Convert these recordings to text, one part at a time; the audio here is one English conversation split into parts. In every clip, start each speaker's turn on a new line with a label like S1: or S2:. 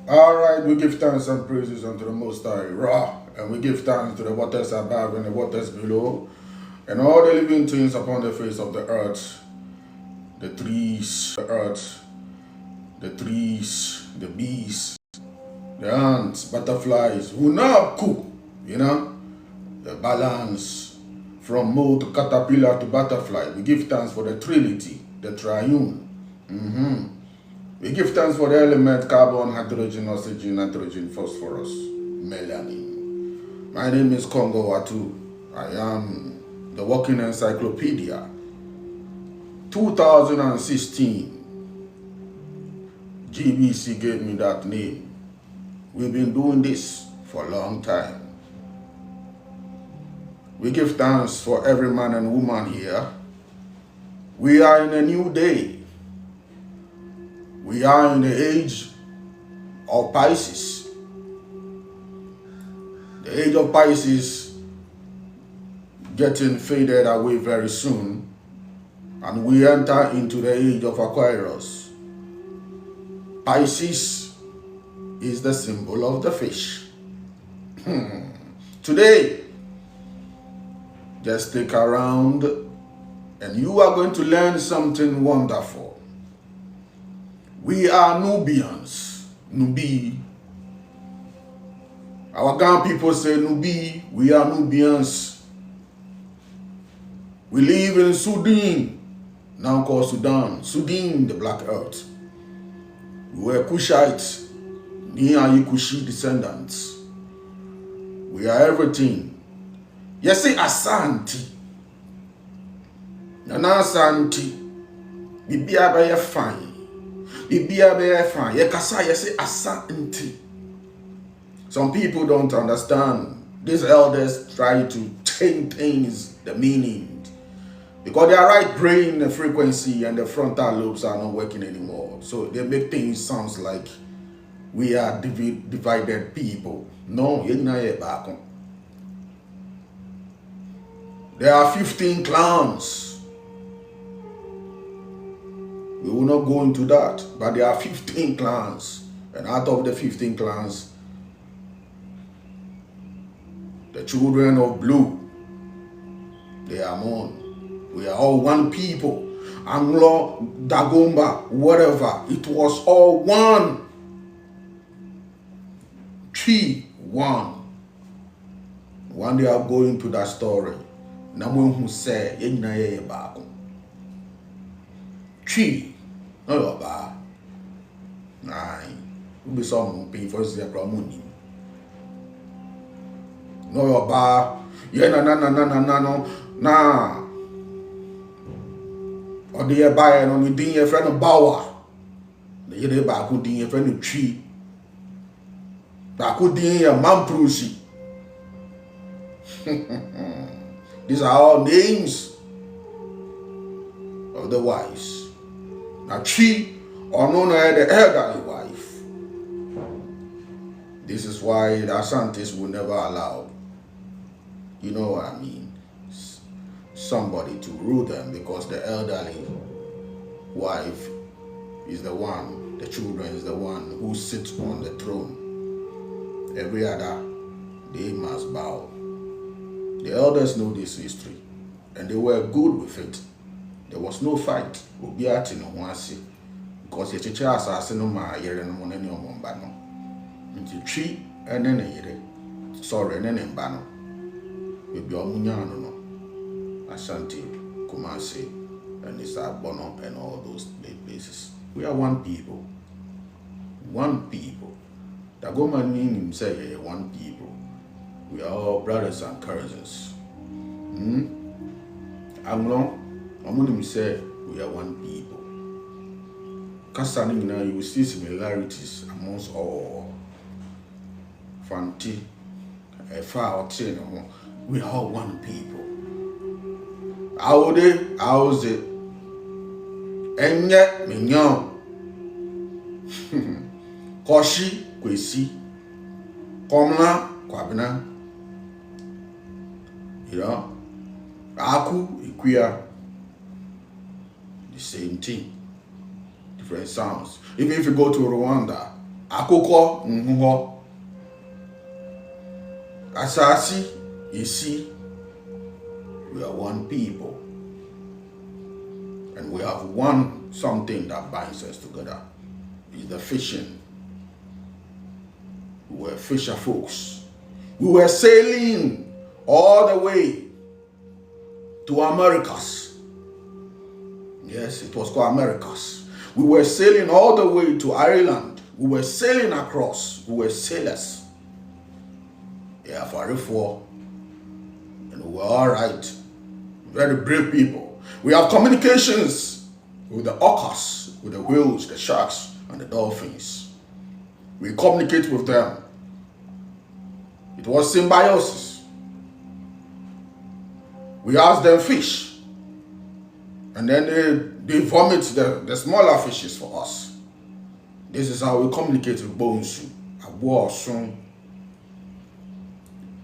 S1: All right, we give thanks and praises unto the Most High, Ra, and we give thanks to the waters above and the waters below, and all the living things upon the face of the earth, the trees, the bees, the ants, butterflies, who now cook, the balance from mole to caterpillar to butterfly. We give thanks for the Trinity, the Triune. We give thanks for the element carbon, hydrogen, oxygen, nitrogen, phosphorus, melanin. My name is Kongo Wattu. I am the walking encyclopedia. 2016, GBC gave me that name. We've been doing this for a long time. We give thanks for every man and woman here. We are in a new day. We are in the age of Pisces. The age of Pisces getting faded away very soon, and we enter into the age of Aquarius. Pisces is the symbol of the fish. Today, just stick around and you are going to learn something wonderful. We are Nubians. Nubi. Our Ghana people say Nubi. We are Nubians. We live in Sardine, now called Sudan. Sardine, the Black Earth. We were Kushites, near Kushi descendants. We are everything. Yes, say Asante. Nana Asante. Bibia ba fine. Bibia be fine. Yekasa say Asante. Some people don't understand. These elders try to change things, the meaning, because their right brain, the frequency, and the frontal lobes are not working anymore. So they make things sound like we are divided people. No, you're not yet back. There are 15 clans. We will not go into that, but there are 15 clans. And out of the 15 clans, the children of blue, they are one. We are all one people. Anglo, Dagomba, whatever. It was all one. One. One day I'll go into that story. Namu who say, "Yena ye baako." Chi, no your ba. Nine. Who be some pay for the money. No your ba. Yena na. Or the ye buy and only din your friend of Bawa. The ye baako din your friend of Chi. Baako din your Mamprusi. These are all names of the wives. Now, Chi, or known as the elderly wife. This is why the Asantes will never allow, you know what I mean, somebody to rule them, because the elderly wife is the one, the children is the one who sits on the throne. Every other, they must bow. The elders know this history, and they were good with it. There was no fight. Because the church has no ma yere no money no mbano. Nti twi ene ne yere. Sorry, ene ne mbano. We be omunya no. Ashanti, Kumasi, and Bono, and all those places. We are one people. One people. The government meaning say one people. We are all brothers and cousins. Anglo, Amunim say we are one people. Kasaning now you will see similarities amongst all. Fanti, far we are all one people. How's it? Enye minyon. Koshi kwesi. Komla kwabina. Aku Ikuya, the same thing, different sounds. Even if you go to Rwanda, Akoko nhuho. Asasi, you see, we are one people. And we have one something that binds us together. Is the fishing. We were fisher folks. We were sailing all the way to Americas. Yes, it was called Americas. We were sailing all the way to Ireland. We were sailing across. We were sailors. Yeah, for and we were all right. Very brave people. We have communications with the orcas, with the whales, the sharks, and the dolphins. We communicate with them. It was symbiosis. We ask them fish, and then they vomit the smaller fishes for us. This is how we communicate with Bonsu, Abuosun.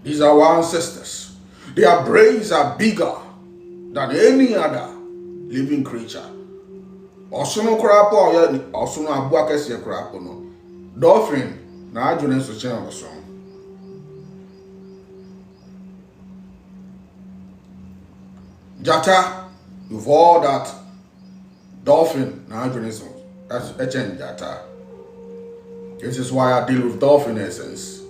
S1: These are our ancestors. Their brains are bigger than any other living creature. Osuno krapo ya osuno abua kese krapo no. Dolphin na adwene so chen osun. Jata, you've all that. Dolphin na adwene so. That's a chen jata. This is why I deal with dolphin essence.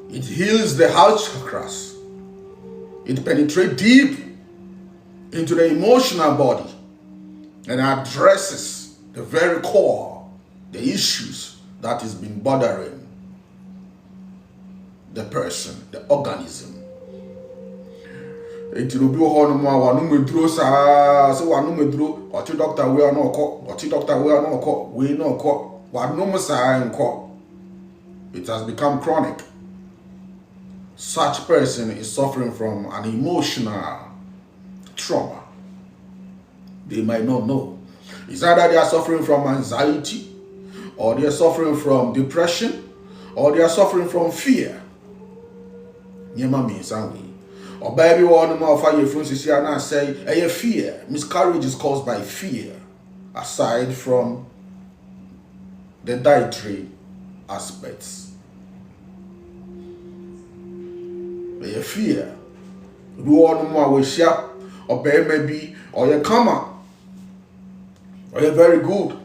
S1: It heals the heart chakras. It penetrates deep into the emotional body and addresses the very core, the issues that has been bothering the person, the organism. It will be one more one medro so one medro or two doctor we are no call or two doctor we are no call we no call one no more call. It has become chronic. Such person is suffering from an emotional trauma. They might not know. It's either they are suffering from anxiety, or they are suffering from depression, or they are suffering from fear. Nyema means angry. Or baby one more fire Francis Yana say, a fear. Miscarriage is caused by fear, aside from the dietary aspects. A fear. Do one more we share, or maybe, or you come or you're very good.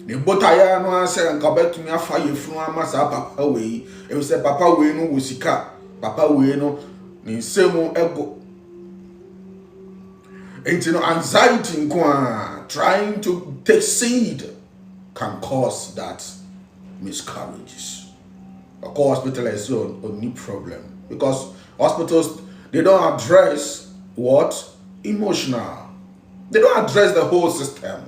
S1: The botaya no answer and come back to me after you from Massa Papa way. And we say Papa way no wusika, Papa way no in same ego. And you know, anxiety trying to take seed can cause that miscarriages. Of course, hospital is only problem because hospitals they don't address what emotional. They don't address the whole system.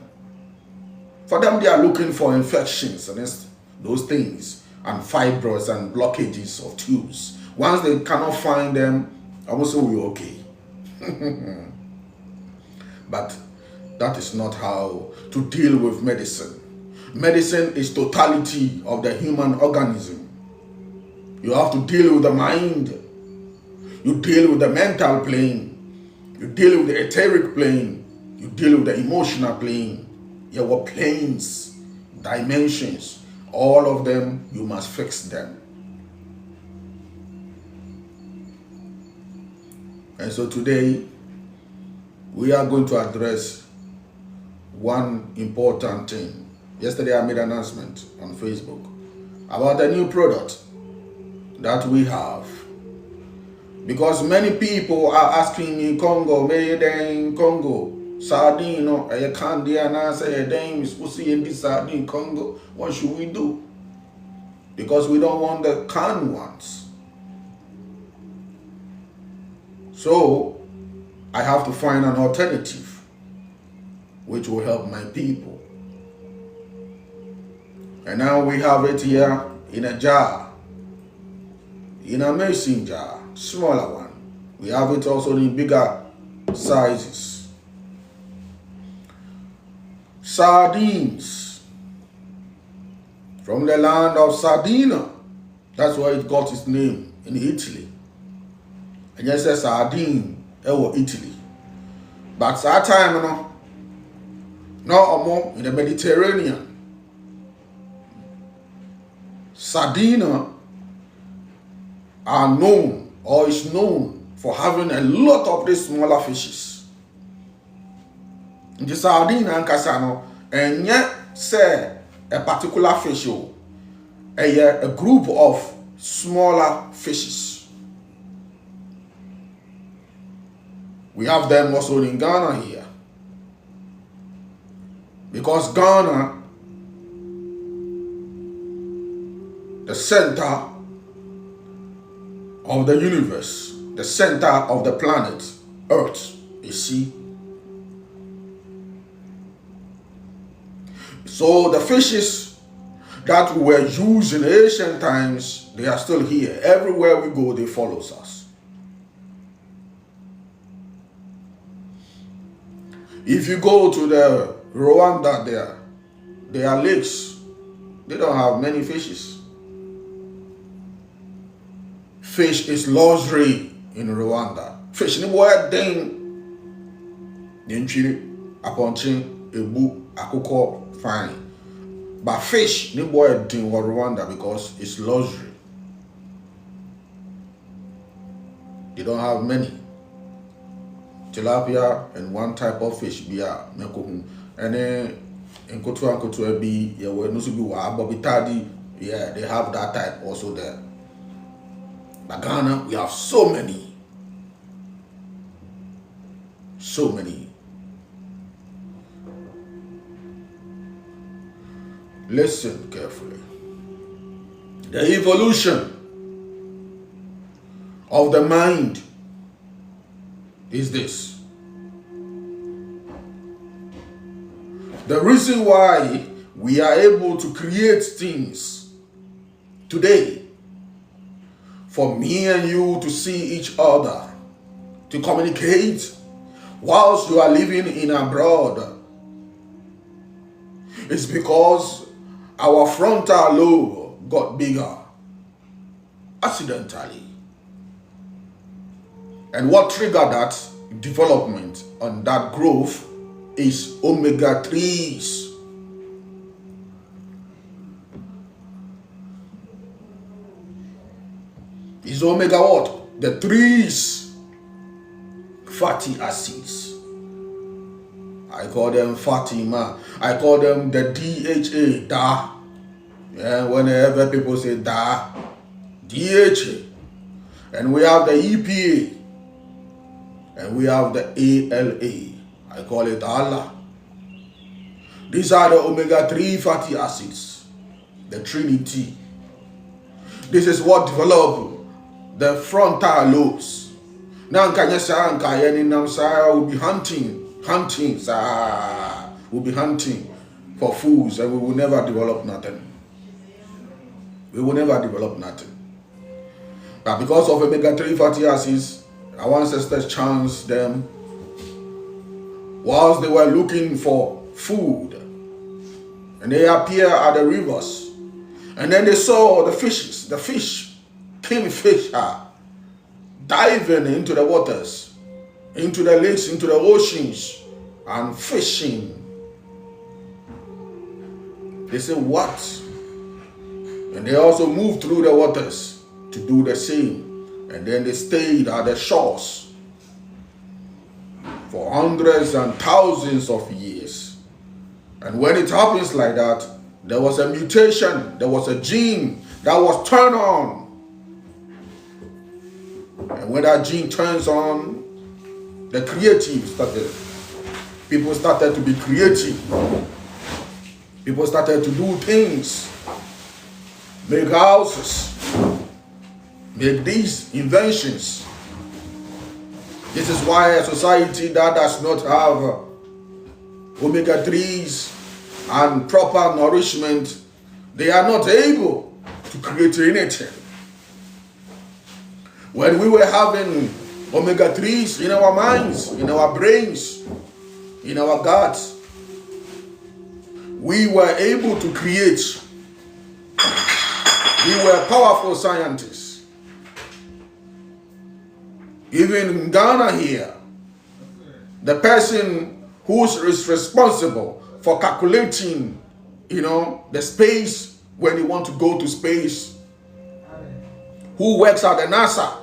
S1: For them, they are looking for infections and those things and fibroids and blockages of tubes. Once they cannot find them, I will say we're okay. But that is not how to deal with medicine. Medicine is totality of the human organism. You have to deal with the mind. You deal with the mental plane. You deal with the etheric plane. You deal with the emotional plane. Your planes, dimensions, all of them, you must fix them. And so today, we are going to address one important thing. Yesterday, I made an announcement on Facebook about a new product that we have. Because many people are asking me, Congo, made in Congo, Sardine, I can't do and I say, damn, it's supposed to be in this Sardine, Congo. What should we do? Because we don't want the canned ones. So, I have to find an alternative which will help my people. And now we have it here in a jar. In a mason jar, smaller one. We have it also in bigger sizes. Sardines from the land of Sardine. That's why it got its name in Italy. And yes, says Sardine, Italy. But that time, no more in the Mediterranean. Sardines are known or is known for having a lot of these smaller fishes. The sardine ankasa no enye say a particular fish a group of smaller fishes. We have them also in Ghana here. Because Ghana, the center of the universe, the center of the planet, Earth, you see. So the fishes that were used in ancient times, they are still here. Everywhere we go, they follow us. If you go to the Rwanda there are lakes. They don't have many fishes. Fish is luxury in Rwanda. Fish ni boy den nchiri aponchin ebu akoko fine. But fish ni boy den Rwanda because it's luxury. They don't have many. Tilapia and one type of fish bia mekohun. And then in Kotua be yeah, we no be Bobitadi, yeah, they have that type also there. But Ghana, we have so many. So many. Listen carefully. The evolution of the mind is this. The reason why we are able to create things today, for me and you to see each other, to communicate whilst you are living in abroad, is because our frontal lobe got bigger accidentally. And what triggered that development and that growth is omega-3s. Is omega what? The 3s fatty acids. I call them fatty man. I call them the DHA, da. Yeah, whenever people say da, DHA. And we have the EPA. And we have the ALA. I call it Allah. These are the omega-3 fatty acids, the Trinity. This is what developed the frontal lobes. Now, we'll be hunting, we'll be hunting for foods, and we will never develop nothing. We will never develop nothing. But because of omega-3 fatty acids, our ancestors chanced them whilst they were looking for food, and they appear at the rivers, and then they saw the fish, kingfisher, diving into the waters, into the lakes, into the oceans, and fishing. They said, what? And they also moved through the waters to do the same, and then they stayed at the shores for hundreds and thousands of years. And when it happens like that, there was a mutation, there was a gene that was turned on. And when that gene turns on, the creative started. People started to be creative. People started to do things, make houses, make these inventions. This is why a society that does not have omega-3s and proper nourishment, they are not able to create anything. When we were having omega-3s in our minds, in our brains, in our guts, we were able to create. We were powerful scientists. Even in Ghana here, the person who is responsible for calculating, the space when you want to go to space, who works at the NASA.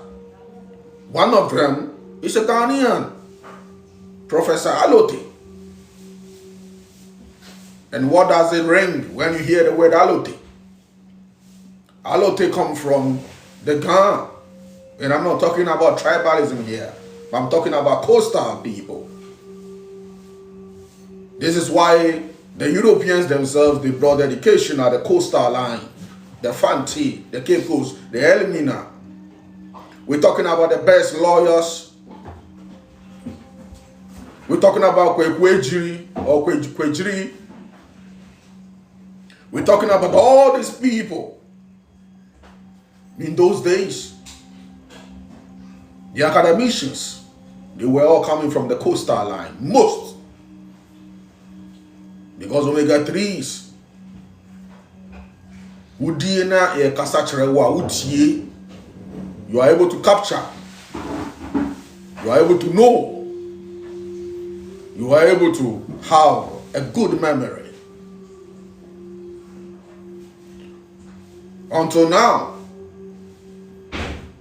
S1: One of them is a Ghanaian, Professor Alote. And what does it ring when you hear the word Alote? Alote comes from the Ghana. And I'm not talking about tribalism here. I'm talking about coastal people. This is why the Europeans themselves, they brought education at the coastal line. The Fanti, the Cape Coast, the Elmina. We're talking about the best lawyers. We're talking about Kwejiri or Kwejiri. We're talking about all these people in those days. The academicians, they were all coming from the coastal line. Most. Because omega-3s. You are able to capture. You are able to know. You are able to have a good memory. Until now,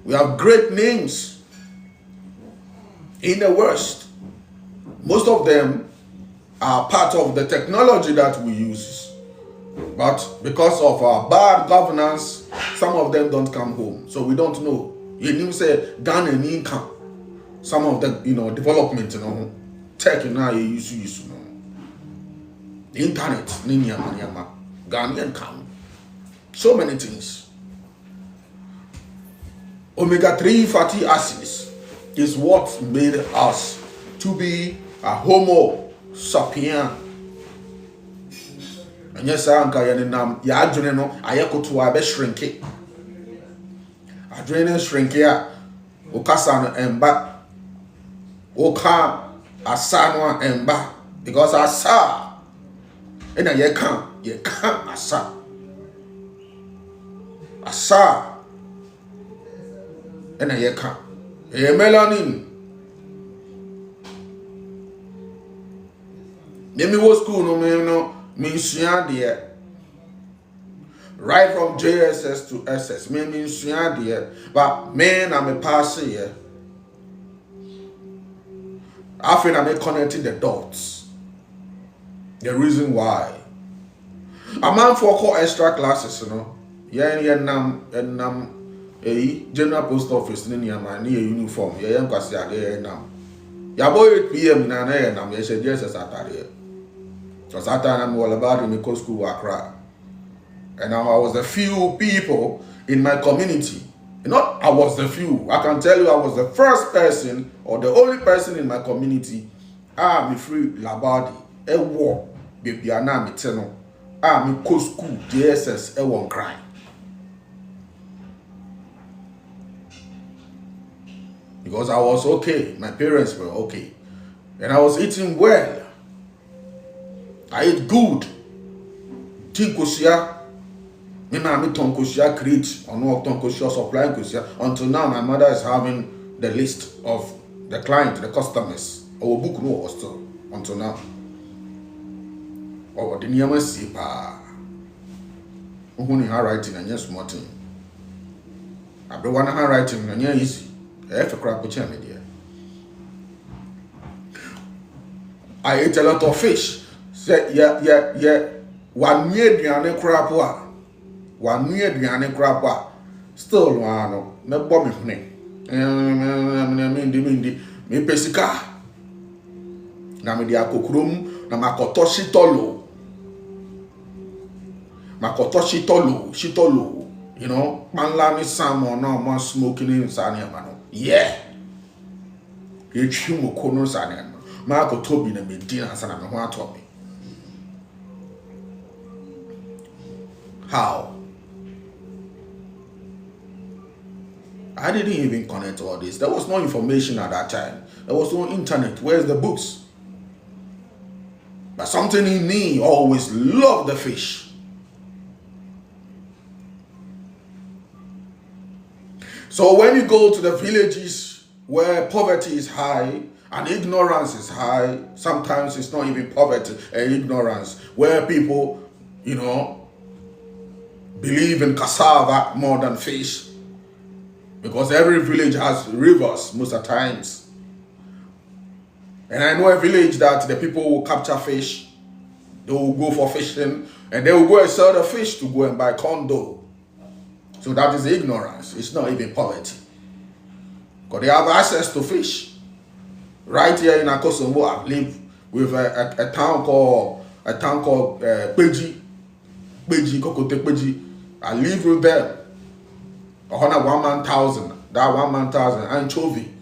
S1: we have great names in the West. Most of them are part of the technology that we use. But because of our bad governance, some of them don't come home. So we don't know. You need to say Ghana income. Some of the development, tech now you use the internet, Ghanaian come. So many things. Omega-3 fatty acids is what made us to be a Homo sapien. And yes, I am ya adwene no ayekoto abe shrinke. Adwene shrinke a okasa no emba. Oka asa no emba because asa ena ye kan asa. Asa ena ye kan. E melanin. Nemi wo school no me no there. Right from JSS to SS, me there. But man, I'm a passer here. I feel I'm connecting the dots. The reason why. A man for call extra classes, Yeah, general post office in your man, near uniform. Yeah, because you're there now. Ya boy 8 p.m. na nam yes JSS at here. Because that time I'm all about in the coast school Accra. And now I was the few people in my community. Not I was the few. I can tell you I was the first person or the only person in my community. Me free labadi. War. Baby ana me teno. Me coast school JSS won't cry. Because I was okay. My parents were okay. And I was eating well. I ate good. Tinkosia. Me tonkosia create or no tonkosia supplying kosia. Until now, my mother is having the list of the client, the customers. Our book no was still until now. Or the niyama sipa. Uhuni handwriting and yes smarting. Everyone handwriting and yeah easy. If a crap with me dear. I ate a lot of fish. Yeah. 1 year diane crapwa. 1 year diane crapwa. Still one no bomb me. Me pesika. Na me dia kokrum na makotoshi tolo. Shitolo. Manla me salmon no more smoking in Sania mano. Yeah. You kono Sania. Marco Toby na Medina Sana me told me. How? I didn't even connect all this. There was no information at that time. There was no internet. Where's the books? But something in me always loved the fish. So when you go to the villages where poverty is high and ignorance is high, sometimes it's not even poverty and ignorance, where people, believe in cassava more than fish. Because every village has rivers most of the times. And I know a village that the people will capture fish. They will go for fishing. And they will go and sell the fish to go and buy condo. So that is ignorance. It's not even poverty. Because they have access to fish. Right here in Akosombo, I live with a town called Peji. Kokote Peji. I live with them. 1,000. That 1,000 anchovy.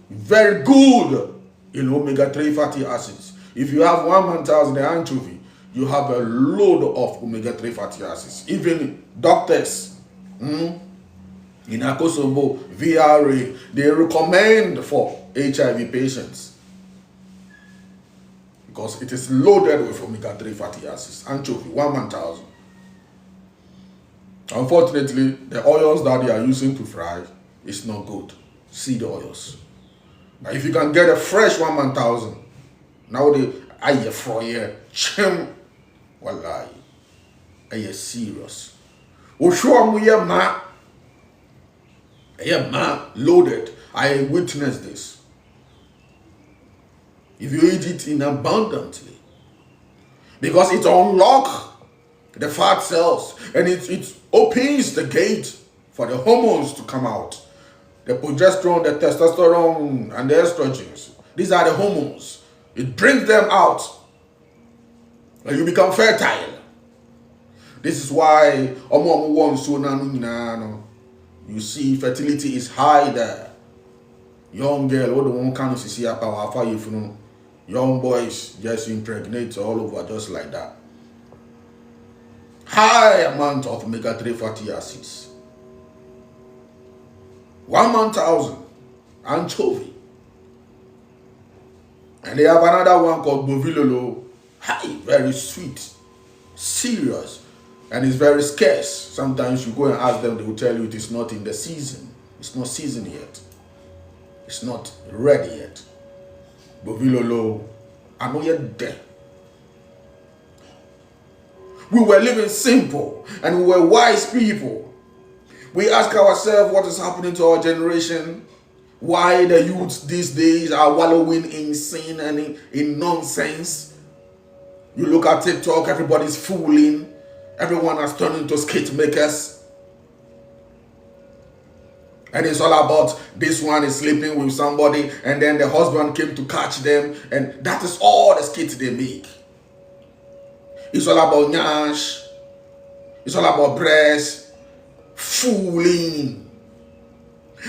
S1: Very good in omega-3 fatty acids. If you have 1,000 anchovy, you have a load of omega-3 fatty acids. Even doctors in Akosombo, VRA, they recommend for HIV patients because it is loaded with omega-3 fatty acids. Anchovy, 1,000. Unfortunately, the oils that they are using to fry is not good. Seed oils. But if you can get a fresh 1,000, now they are fry chim, wallahi, are serious. Oshuamu ma loaded. I witnessed this. If you eat it in abundantly, because it unlocks the fat cells and it opens the gate for the hormones to come out. The progesterone, the testosterone, and the estrogens. These are the hormones. It brings them out. And you become fertile. This is why you see fertility is high there. Young girl, what the one can see young boys just impregnate all over just like that. High amount of omega-3 fatty acids. 1,000 anchovy. And they have another one called bovilolo. High, very sweet, serious, and it's very scarce. Sometimes you go and ask them, they will tell you it is not in the season. It's not seasoned yet. It's not ready yet. Bovilolo, I know you're there. We were living simple and we were wise people. We ask ourselves what is happening to our generation, why the youths these days are wallowing in sin and in nonsense. You look at TikTok, everybody's fooling. Everyone has turned into skate makers. And it's all about this one is sleeping with somebody and then the husband came to catch them, and that is all the skits they make. It's all about nyash. It's all about breast. Fooling.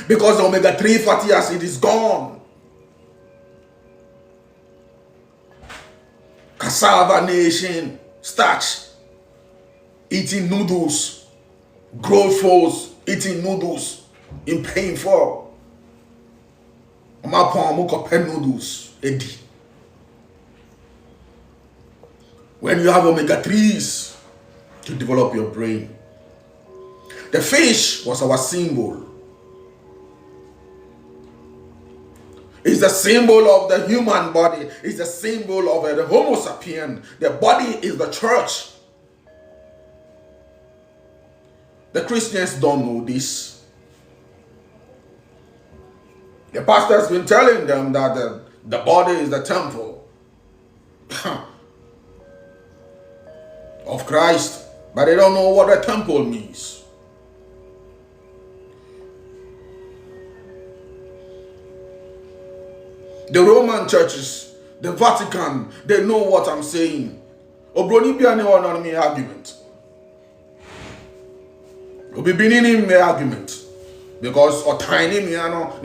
S1: Because the omega-3 fatty acid is gone. Cassava nation. Starch. Eating noodles. Growth force. Eating noodles. In painful. Noodles. Eddie. When you have omega-3s to develop your brain. The fish was our symbol. It's the symbol of the human body. It's the symbol of the Homo sapien. The body is the church. The Christians don't know this. The pastor has been telling them that the body is the temple of Christ, but they don't know what a temple means. The Roman churches, the Vatican, they know what I'm saying. Obroni biane on me argument. Obi binini me argument. Because otani miano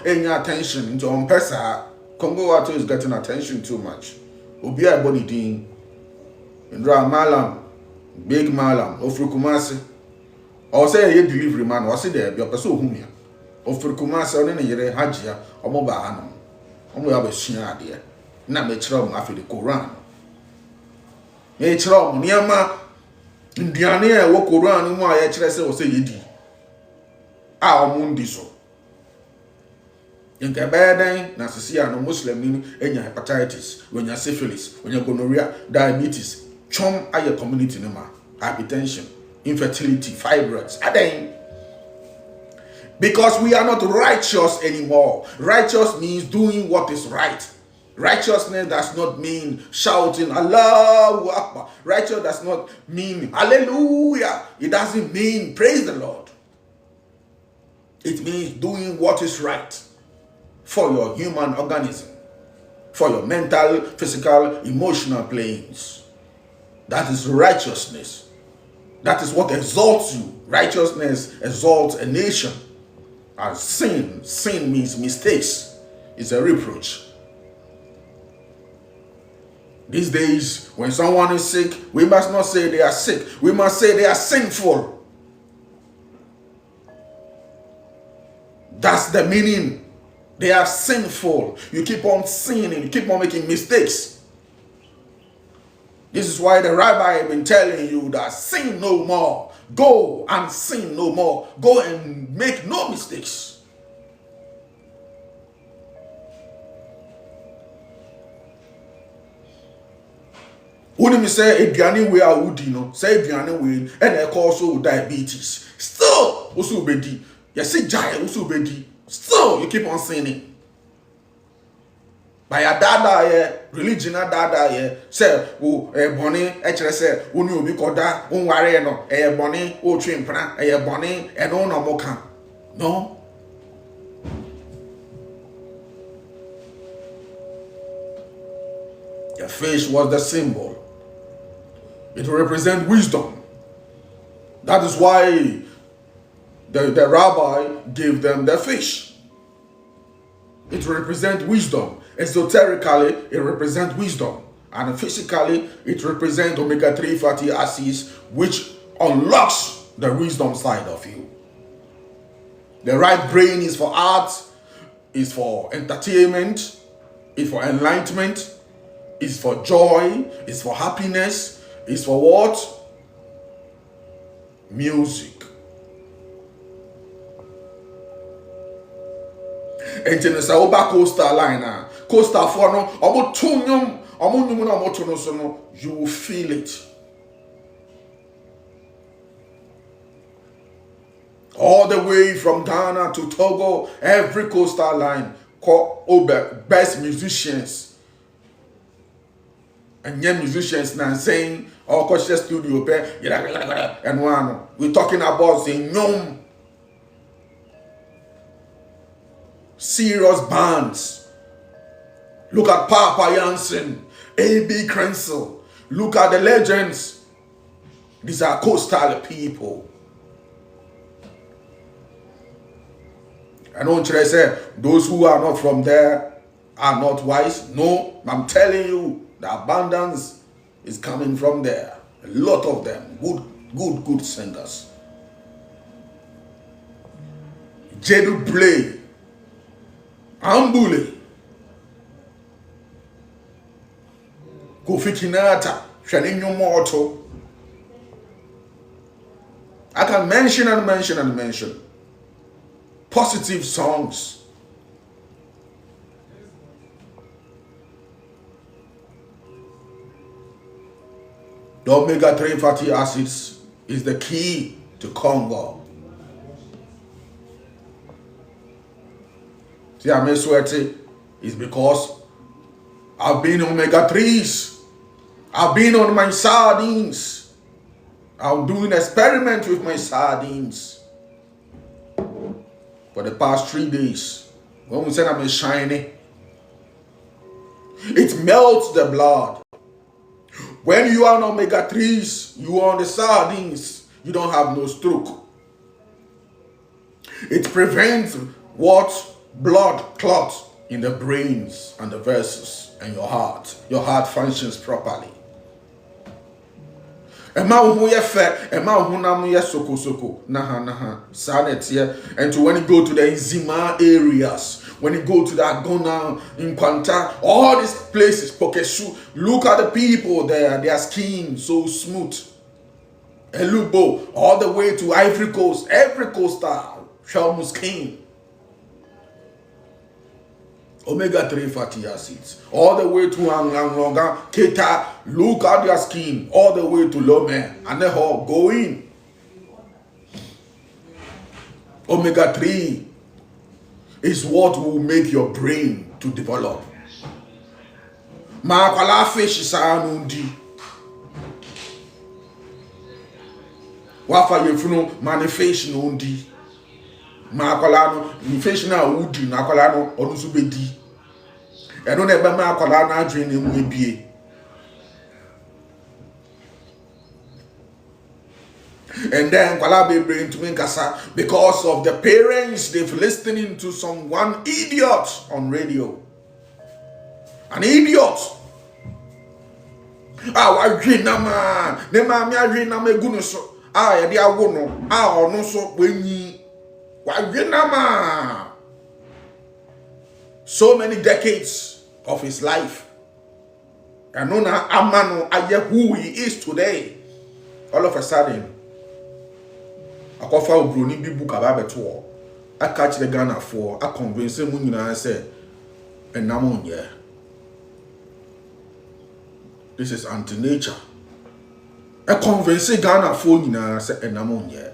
S1: any attention into Pesa. Kongo Wattu is getting attention too much. Obi a body ding. Indra Malam, Big Malam, Ofrukumasi. Or say a delivery man, or say there be a person whom Ofrukumasi or any yere hajia or moba. We have a share there. Not make trouble after the Quran. Make trouble, Niama Indiana, walk Quran, and why I say, Yedi. Our mundi so. In Kabada, Nasia, no Muslim in your hepatitis, when you're syphilis, when you're gonorrhea, diabetes, chum are your community number. hypertension, infertility, fibroids. Because we are not righteous anymore. Righteous means doing what is right. Righteousness does not mean shouting Allahu Akbar. Righteous does not mean Hallelujah. It doesn't mean praise the Lord. It means doing what is right for your human organism, for your mental, physical, emotional planes. That is righteousness. That is what exalts you. Righteousness exalts a nation. And sin means mistakes. It's a reproach. These days, when someone is sick, we must not say they are sick. We must say they are sinful. That's the meaning. They are sinful. You keep on sinning. You keep on making mistakes. This is why the rabbi has been telling you that sin no more. Go and sin no more. Go and make no mistakes. When you say aduane we are woody no, say aduane we and e cause so diabetes. Still, also bedi. You say jai also bedi. Still, you keep on sinning. By your dada religion dada say boni chere say woni obi koda unware no boni o twempra boni e no no moka. No. Your fish was the symbol. It represents wisdom. That is why the rabbi gave them the fish. It represents wisdom. Esoterically, it represents wisdom. And physically, it represents omega-3 fatty acids, which unlocks the wisdom side of you. The right brain is for art, is for entertainment, is for enlightenment, is for joy, is for happiness, is for what? Music. And in the Saoba coastal line, coastal for no, you will feel it. All the way from Ghana to Togo, every coastal line called best musicians. And young musicians now saying, oh, conscious studio, and one. We're talking about saying, no. Serious bands. Look at Papa Jansen, A.B. Krensel. Look at the legends. These are coastal people. I don't try to say those who are not from there are not wise. No, I'm telling you, the abundance is coming from there. A lot of them, good singers. Jedu Blay, Ambule, Kofi Kinata, Shaninyo Morto. I can mention and mention and mention positive songs. The omega-3 fatty acids is the key to Kongo. See, I'm sweaty. It's because I've been omega-3s. I've been on my sardines. I'm doing experiment with my sardines for the past 3 days. When we said I'm shiny, it melts the blood. When you are on omega-3s, you are on the sardines, you don't have no stroke. It prevents what? Blood clots in the brains and the vessels and your heart. Your heart functions properly. And to when you go to the eczema areas, when you go to the Agona, in Quanta, all these places, Pokeshu, look at the people there, their skin so smooth. Elubo, all the way to Ivory Coast, every coastal, Shalmu skin. Omega-3 fatty acids, all the way to Anglanga, Keta, look at their skin, all the way to Lome, and they all go in. Omega-3 is what will make your brain to develop. Makwala fish is anundi. Wafa yefuno manifestation undi. Makwala no fish na udi na kwala no onusu bedi. Eno na ebe makwala na adwene na mu ebie. And then kwala be brain to make kasa because of the parents they've listening to one idiot on radio. An idiot. Wa dwe na ma. Ne ma me adwe na ma gu no so. Ye de awo no. Ono so wenyi. Wa dwe na ma. So many decades of his life. And no na amano aye who he is today. All of a sudden, akofa obroni bi book ababeto. I catch the Ghana for I convince mu nyina say enam onye. This is anti-nature. I convince Ghana for nyina say enam onye.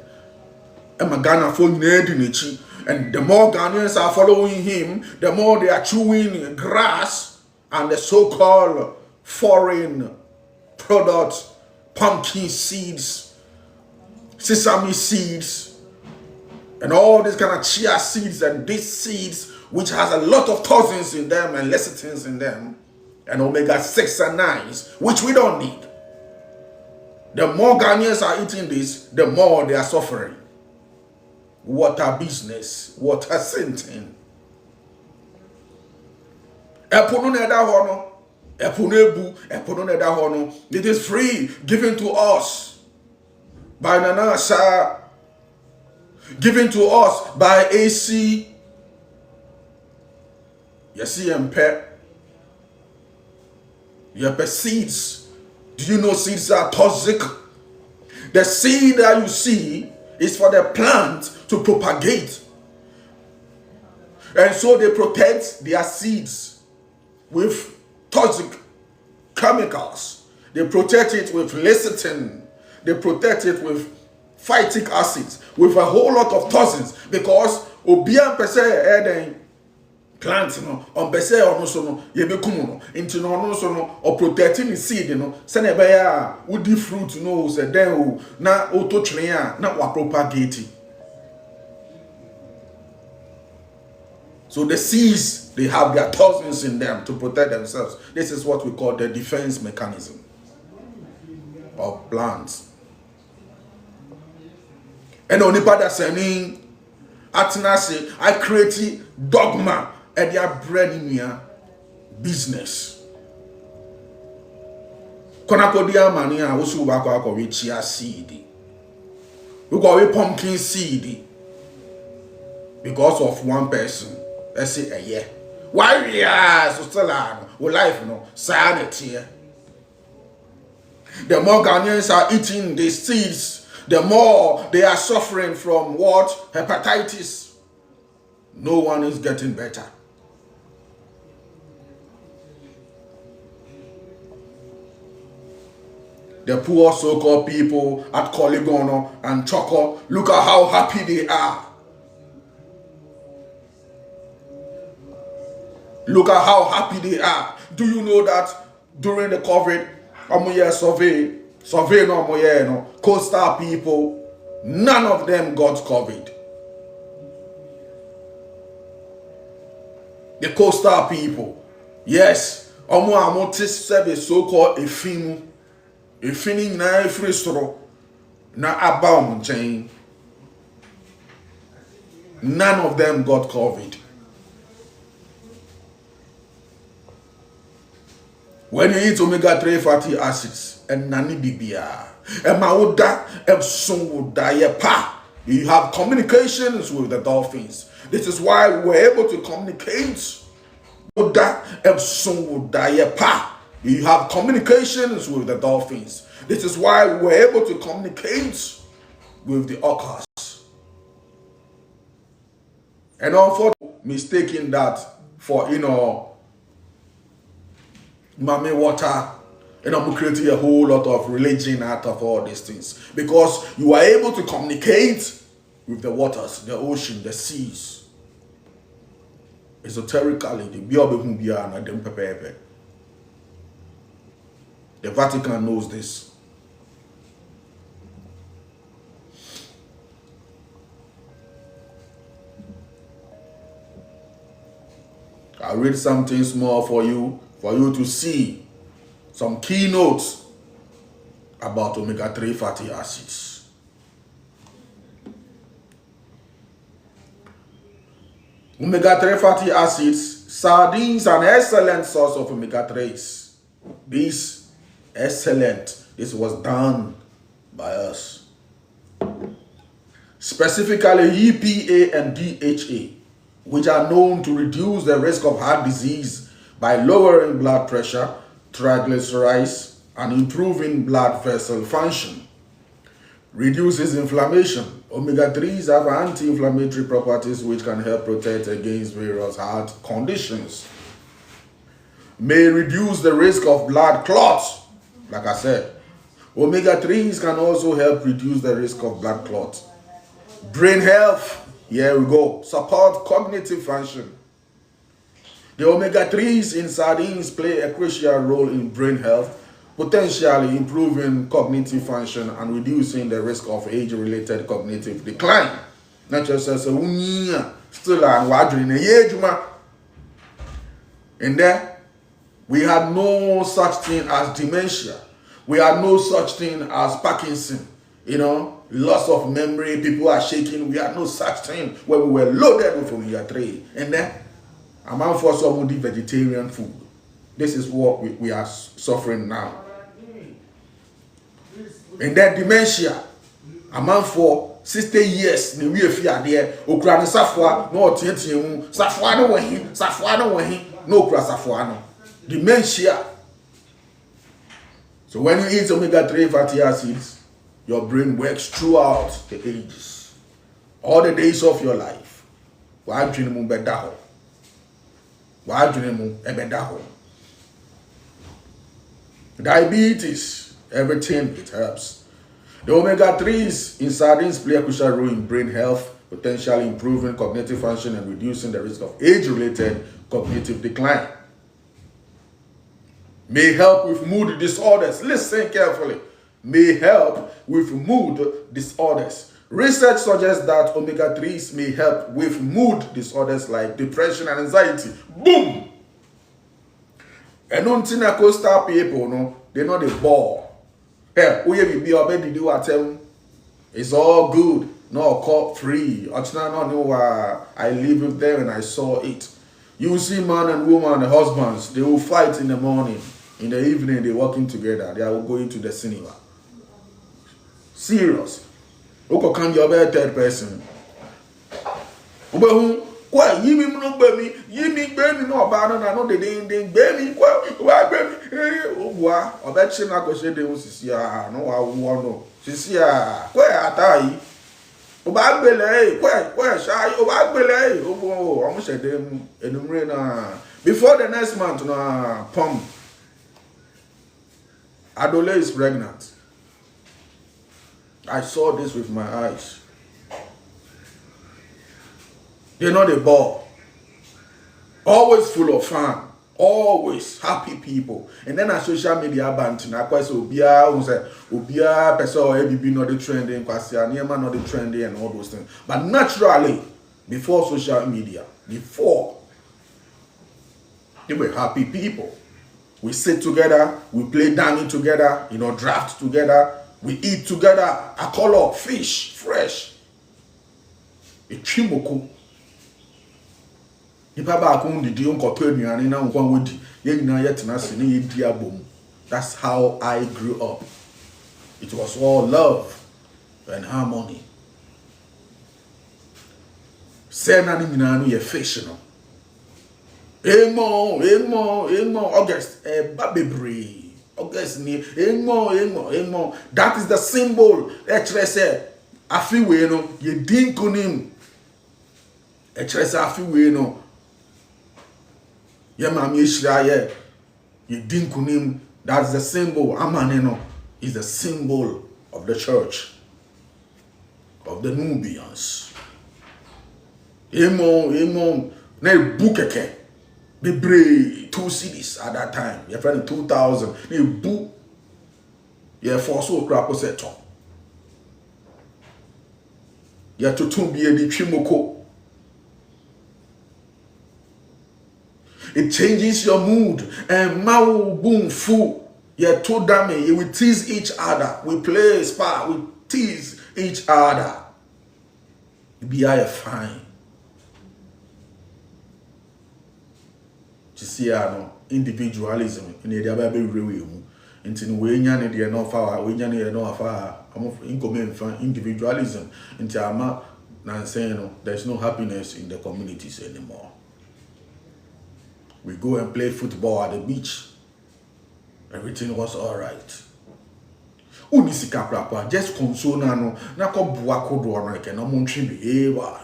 S1: And my Ghana for nyina. And the more Ghanaians are following him, the more they are chewing grass and the so-called foreign products, pumpkin seeds, sesame seeds, and all these kind of chia seeds and these seeds, which has a lot of toxins in them and lecithins in them, and omega-6 and 9s, which we don't need. The more Ghanaians are eating this, the more they are suffering. Water business, water sinting. It is free, given to us by Nanasa, given to us by AC. You see, you seeds. Do you know seeds are toxic? The seed that you see is for the plant to propagate. And so they protect their seeds with toxic chemicals. They protect it with lecithin. They protect it with phytic acids, with a whole lot of toxins, because obian pese plant no on pese ono so no yebekum no into no ono so no or protecting the seed no se na be ya udi fruit no se den o na oto twene a na wa propagate. So the seeds, they have their toxins in them to protect themselves. This is what we call the defense mechanism of plants. And only by that saying, Atenase, I create dogma and their bread in your business. Konakodia mania, also wako we chia seed. We go away pumpkin seed because of one person. Let's say a year. Why we are so still life no sanity. The more Ghanaians are eating these seeds, the more they are suffering from what? Hepatitis. No one is getting better. The poor so-called people at Coligono and Choco, look at how happy they are. Look at how happy they are. Do you know that during the COVID, survey no coastal people, none of them got COVID. The coastal people, yes, service so-called Efinu na efristro na abound chain. None of them got COVID. When you eat omega-3 fatty acids and nani bibia, you have communications with the dolphins. This is why we're able to communicate. You have communications with the dolphins. This is why we're able to communicate with the orcas. And unfortunately, mistaking that for mommy water. I'm creating a whole lot of religion out of all these things because you are able to communicate with the waters, the ocean, the seas. Esoterically, the Vatican knows this. I'll read something small for you to see some keynotes about omega-3 fatty acids. Omega-3 fatty acids, sardines are an excellent source of omega-3s. This was done by us. Specifically EPA and DHA, which are known to reduce the risk of heart disease by lowering blood pressure, triglycerides, and improving blood vessel function. Reduces inflammation. Omega-3s have anti-inflammatory properties which can help protect against various heart conditions. May reduce the risk of blood clots. Like I said, omega-3s can also help reduce the risk of blood clots. Brain health. Here we go. Support cognitive function. The omega-3s in sardines play a crucial role in brain health, potentially improving cognitive function and reducing the risk of age-related cognitive decline. Not just as a still and there, we had no such thing as dementia. We had no such thing as Parkinson. Loss of memory, people are shaking. We had no such thing where we were loaded with omega-3. And then, a man for somebody vegetarian food. This is what we are suffering now. And then dementia, a man for 60 years, ni we fear there, okra ni safwa, no tientiemu, safwa no wahi, no okra safwa no. Dementia. So when you eat omega-3 fatty acids, your brain works throughout the ages, all the days of your life. Diabetes, everything, it helps. The omega-3s in sardines play a crucial role in brain health, potentially improving cognitive function and reducing the risk of age-related cognitive decline. May help with mood disorders. Listen carefully. May help with mood disorders. Research suggests that omega-3s may help with mood disorders like depression and anxiety. Boom! And non-tina coastal people, no, they're not a ball. Hey, it's all good. No, call free. I live with them and I saw it. You will see man and woman, the husbands, they will fight in the morning. In the evening, they're working together. They are going to the cinema. Serious. Oko can be a third person. Why you no baby? You me baby no bad na no the ding baby. Why baby? Oh boy, I bet you na go say they will see ya. No I want no. See ya. Where atai? O ba gbele, where shy? O ba gbele. Oh, almost said them enumere na before the next month na pump. Adole is pregnant. I saw this with my eyes. They're not a ball. Always full of fun. Always happy people. And then on social media banting, I quite so Ubia person or be not the trending, Kwasianiema not the trending and all those things. But naturally, before social media, before they were happy people. We sit together, we play dummy together, draft together, we eat together, a color, fish, fresh. A chimoku. That's how I grew up. It was all love and harmony. Fictional. August, baby. August ni emo. That is the symbol. Afiwe no ye din kunim. Afiwe no. Ye mami shira ye. Ye dinkunim. That's the symbol. Amaneno is the symbol of the church. Of the Nubians. Emo. Ne bukeke. Bebre 2 cities at that time. Your friend 2000. Ne bu. Ye force o crap was set top. Ye tutumbi ye di chimoko. It changes your mood. And mau boom fu. Ye too damn. We tease each other. We play spa. We tease each other. Be I fine. To see individualism in the other real. Into we nyane de no fa we nyane no fa individualism into ama na saying there's no happiness in the communities anymore. We go and play football at the beach. Everything was all right. Unisika krapa just console na ko bua kodo no ke no mo ntwe bi eba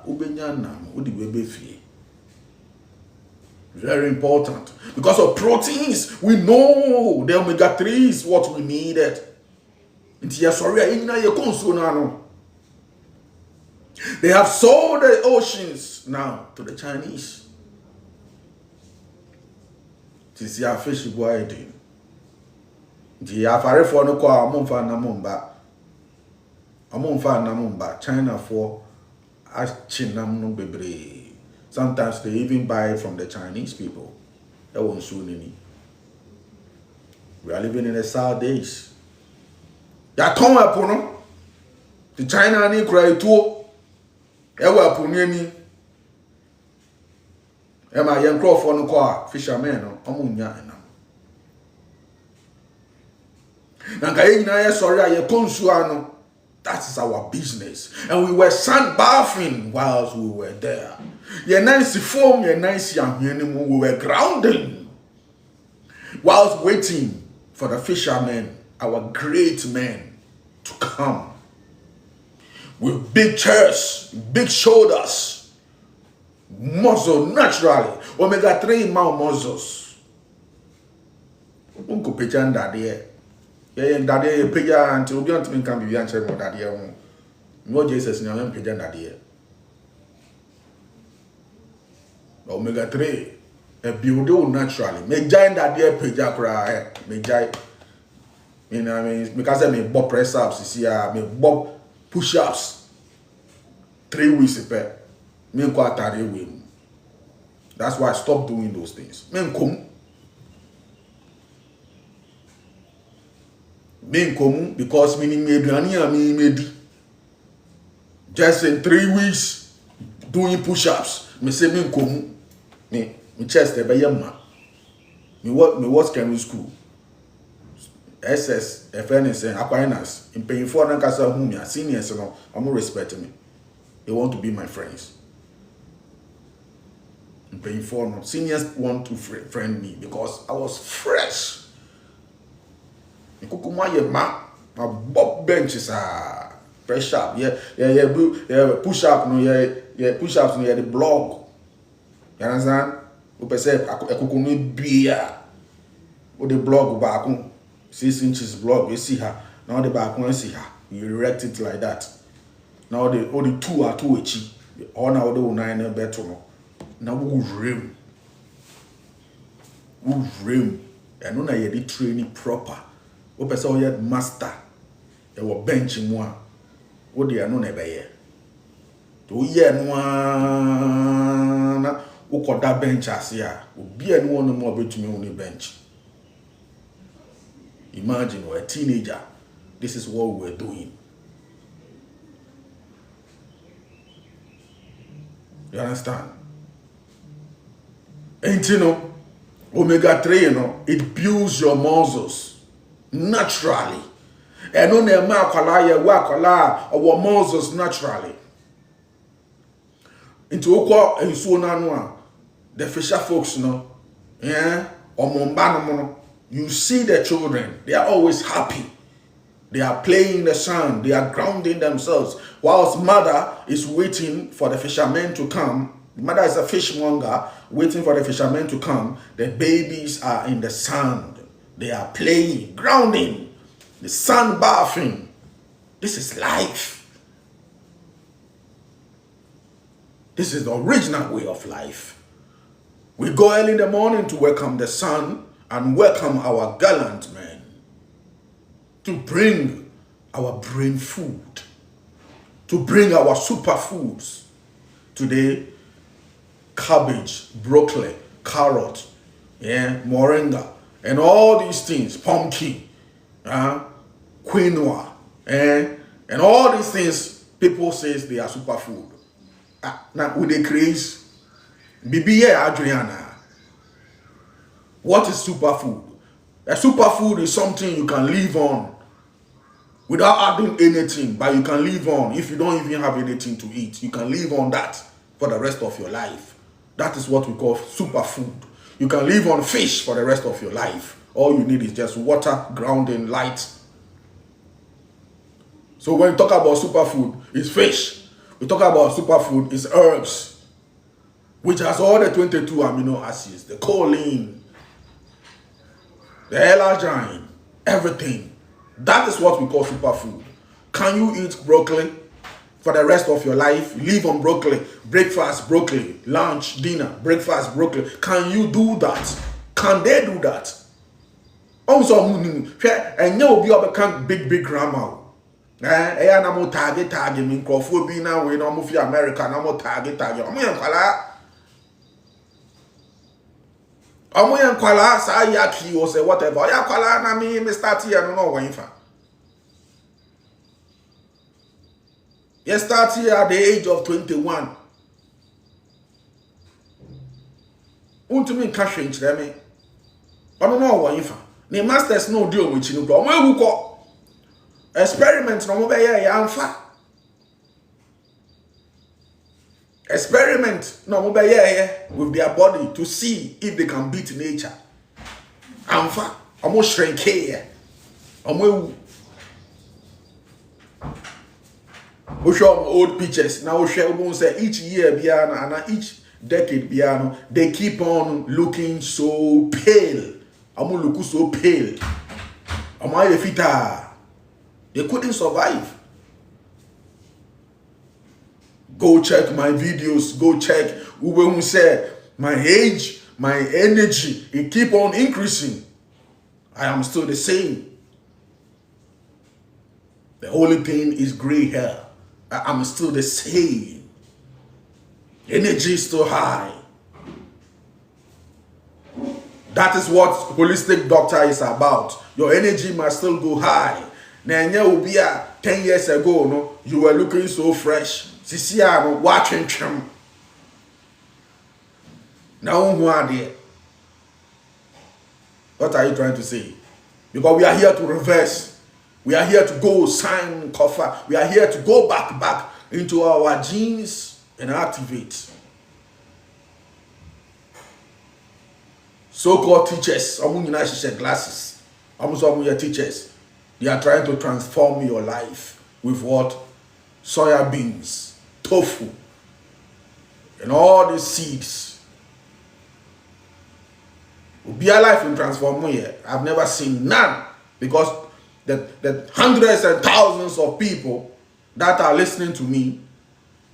S1: ubenya na udi bebe fie. Very important because of proteins. We know the omega-3 is what we needed. They have sold the oceans now to the Chinese. This is fish boy. China for sometimes they even buy it from the Chinese people. That won't soon any. We are living in the Sardines. Ya come up, no? The China ni cry too. Ewa punye Ema yen for no kwa fishermen no omunya na. Nanka yina ye sorry aye konsuano. No. That is our business. And we were sunbathing whilst we were there. Ye nice form, ye nice young, we were grounding whilst waiting for the fishermen, our great men, to come with big chests, big shoulders, muscle naturally, omega-3 muscles. Unko pejan dadie. Ye dadie peja until obi antimi kan bi anche mo dadie ho. No Jesus na am pejan dadie. Omega-3 a build naturally. Me giant dadie peja kra me giant. You know what I mean? Because I mean bob press ups see me bob push ups 3 weeks per. Me ko atare we. That's why I stopped doing those things. Me come because meaning me made just in 3 weeks doing push-ups. Me say me come me chest e be yamma. Me what secondary school. SS FNS and Aquinas in paying for and casa humia seniors no I'm respect me. They want to be my friends. In paying for no seniors want to friend me because I was fresh. Kukuma ye ma bob benches press up push up no push ups no the blog. You understand? We say ekukunu bia o the blog back 6 inches blog you see her now the back one see her you erect it like that now the 2 are 2 each all now the 9 better no now we rim and no na ye the training proper. O pese o yet master e wo bench mu a wo de anu na be ye to ye no na wo koda bench ase a obi anu won mo obetumi won bench. Imagine we're a teenager, this is what we're doing. You understand? And you know omega-3 it builds your muscles naturally. And on the our muscles naturally. Into okwa and so nanwa the fisher folks you see the children, they are always happy. They are playing in the sun, they are grounding themselves. Whilst mother is waiting for the fishermen to come, The mother is a fishmonger waiting for the fishermen to come. The babies are in the sand. They are playing, grounding, the sun bathing. This is life. This is the original way of life. We go early in the morning to welcome the sun and welcome our gallant men to bring our brain food, to bring our superfoods. Today, cabbage, broccoli, carrot, moringa, and all these things, pumpkin, quinoa, and all these things, people say they are superfood. Now, with the craze, Adriana, what is superfood? A superfood is something you can live on without adding anything, but you can live on. If you don't even have anything to eat, you can live on that for the rest of your life. That is what we call superfood. You can live on fish for the rest of your life. All you need is just water, grounding, light. So when we talk about superfood, it's fish. We talk about superfood, it's herbs, which has all the 22 amino acids, the choline, the L-arginine, everything. That is what we call superfood. Can you eat broccoli for the rest of your life? Live on broccoli, breakfast broccoli, lunch, dinner, breakfast broccoli. Can you do that? Can they do that? Also, and you will become big grandma. Na mo target me crofo bi na we no mo fi America na mo target. Omo yan kwala sa yaki or say whatever. Ya kwala na me start here no wan fa. You start here at the age of 21. Untumi ka hwe nkyere me. Ono no wan fa. Ne masters no deal with you. Omo ewu ko. Experiment no mo be ye amfa. Experiment no mo be ye with their body to see if they can beat nature. Amfa, omo shrink here. Omo we show old pictures. Now we show say each year biano and each decade biano they keep on looking so pale. Omo look so pale. Omo ye fita. They couldn't survive. Go check my videos. Go check who said my age, my energy, it keep on increasing. I am still the same. The only thing is gray hair. I am still the same. Energy is still high. That is what holistic doctor is about. Your energy must still go high. Nanya will be 10 years ago, no, you were looking so fresh. Sisia no watching chum. Now who are there? What are you trying to say? Because we are here to reverse. We are here to go sign cover. We are here to go back into our genes and activate. So-called teachers, among United glasses, among your teachers. They are trying to transform your life with what? Soya beans, tofu, and all these seeds. Will be a life in transform here. I've never seen none because the hundreds and thousands of people that are listening to me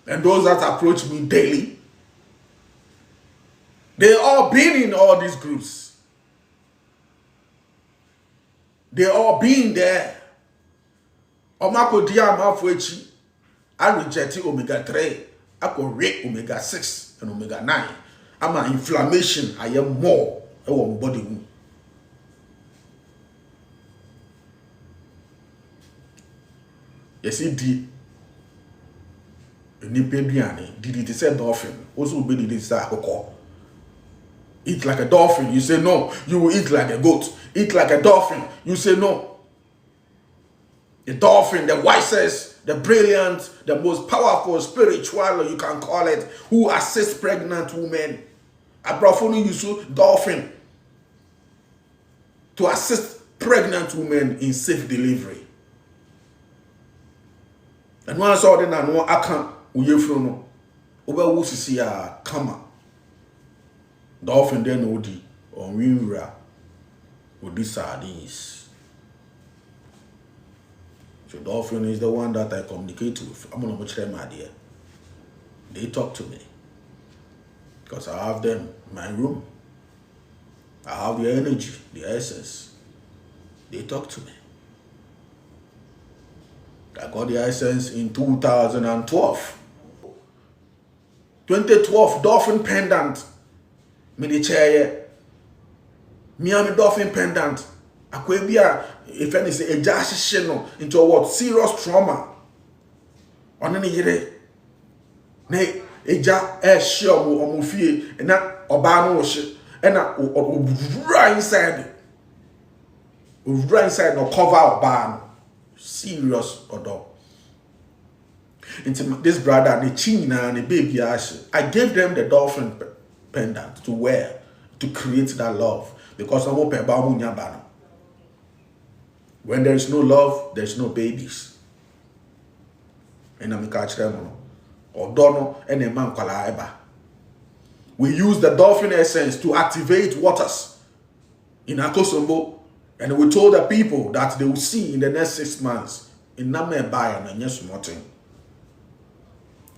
S1: and those that approach me daily, they all been in all these groups. They all been there. Omako diama fuechi. I reject omega 3. I could rate omega 6 and omega 9. I'm an inflammation. I am more. I want body. You see, did it say dolphin? Also, be did it say hoko? Eat like a dolphin. You say no. You will eat like a goat. Eat like a dolphin. You say no. The dolphin, the wisest, the brilliant, the most powerful spiritual, you can call it, who assists pregnant women. Abrafonu use dolphin to assist pregnant women in safe delivery. And one saw then no aka uyefro no. Oba wusisi a kama. Dolphin then odi on winra odi sardines. So dolphin is the one that I communicate with. I'm gonna watch them idea. They talk to me. Because I have them in my room. I have the energy, the essence. They talk to me. I got the essence in 2012. 2012 dolphin pendant. Me the chair. Me am a dolphin pendant. Akwebia if any say a jash into what serious trauma. On any yere. Ne eja share omo fie na oba no hye e na right inside no cover oba no serious odo. Into this brother the china and the baby ash. I gave them the dolphin pendant to wear to create that love because I'm open about munyabano. When there is no love, there is no babies. And I'm catch them or dono and a man kwala. We use the dolphin essence to activate waters in Akosombo, and we told the people that they will see in the next 6 months in Name Bayan and Yesmotin.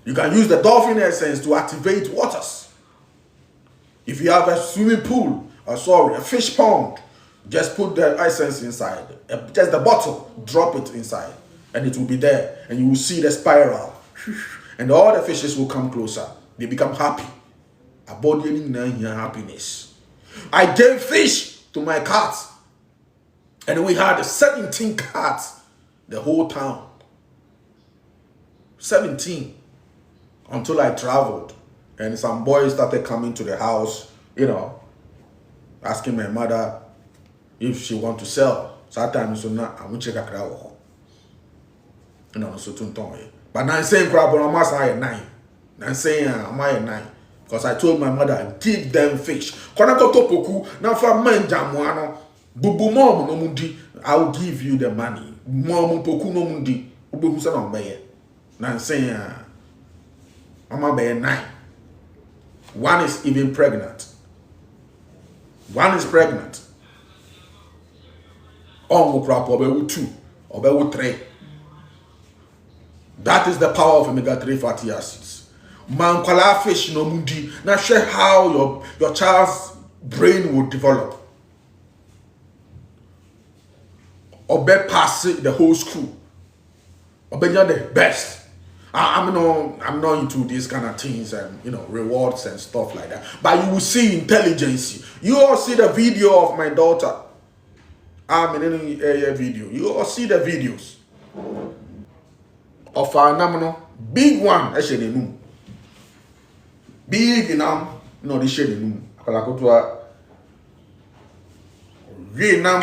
S1: You can use the dolphin essence to activate waters. If you have a swimming pool, a fish pond, just put the essence inside. Just the bottle, drop it inside, and it will be there, and you will see the spiral. And all the fishes will come closer. They become happy. Abodying happiness. I gave fish to my cats. And we had 17 cats. The whole town. 17. Until I traveled. And some boys started coming to the house, asking my mother if she want to sell. Sometimes I'm going to check a crowd. But now I'm saying crab on my side 9. I'm saying I'm 9. Because I told my mother, give them fish. I will give you the money. Now I'm saying Mama bear 9. One is even pregnant. One is pregnant. On crap or 2 or 3. That is the power of omega-3 fatty acids. Man kwala fish no mundi. Now share how your child's brain will develop. Obe pass the whole school. Obe the best. I'm not into these kind of things and rewards and stuff like that. But you will see intelligence. You all see the video of my daughter. I'm in any video. You all see the videos of our nominal big one. Big enough. No, this shade in Vietnam.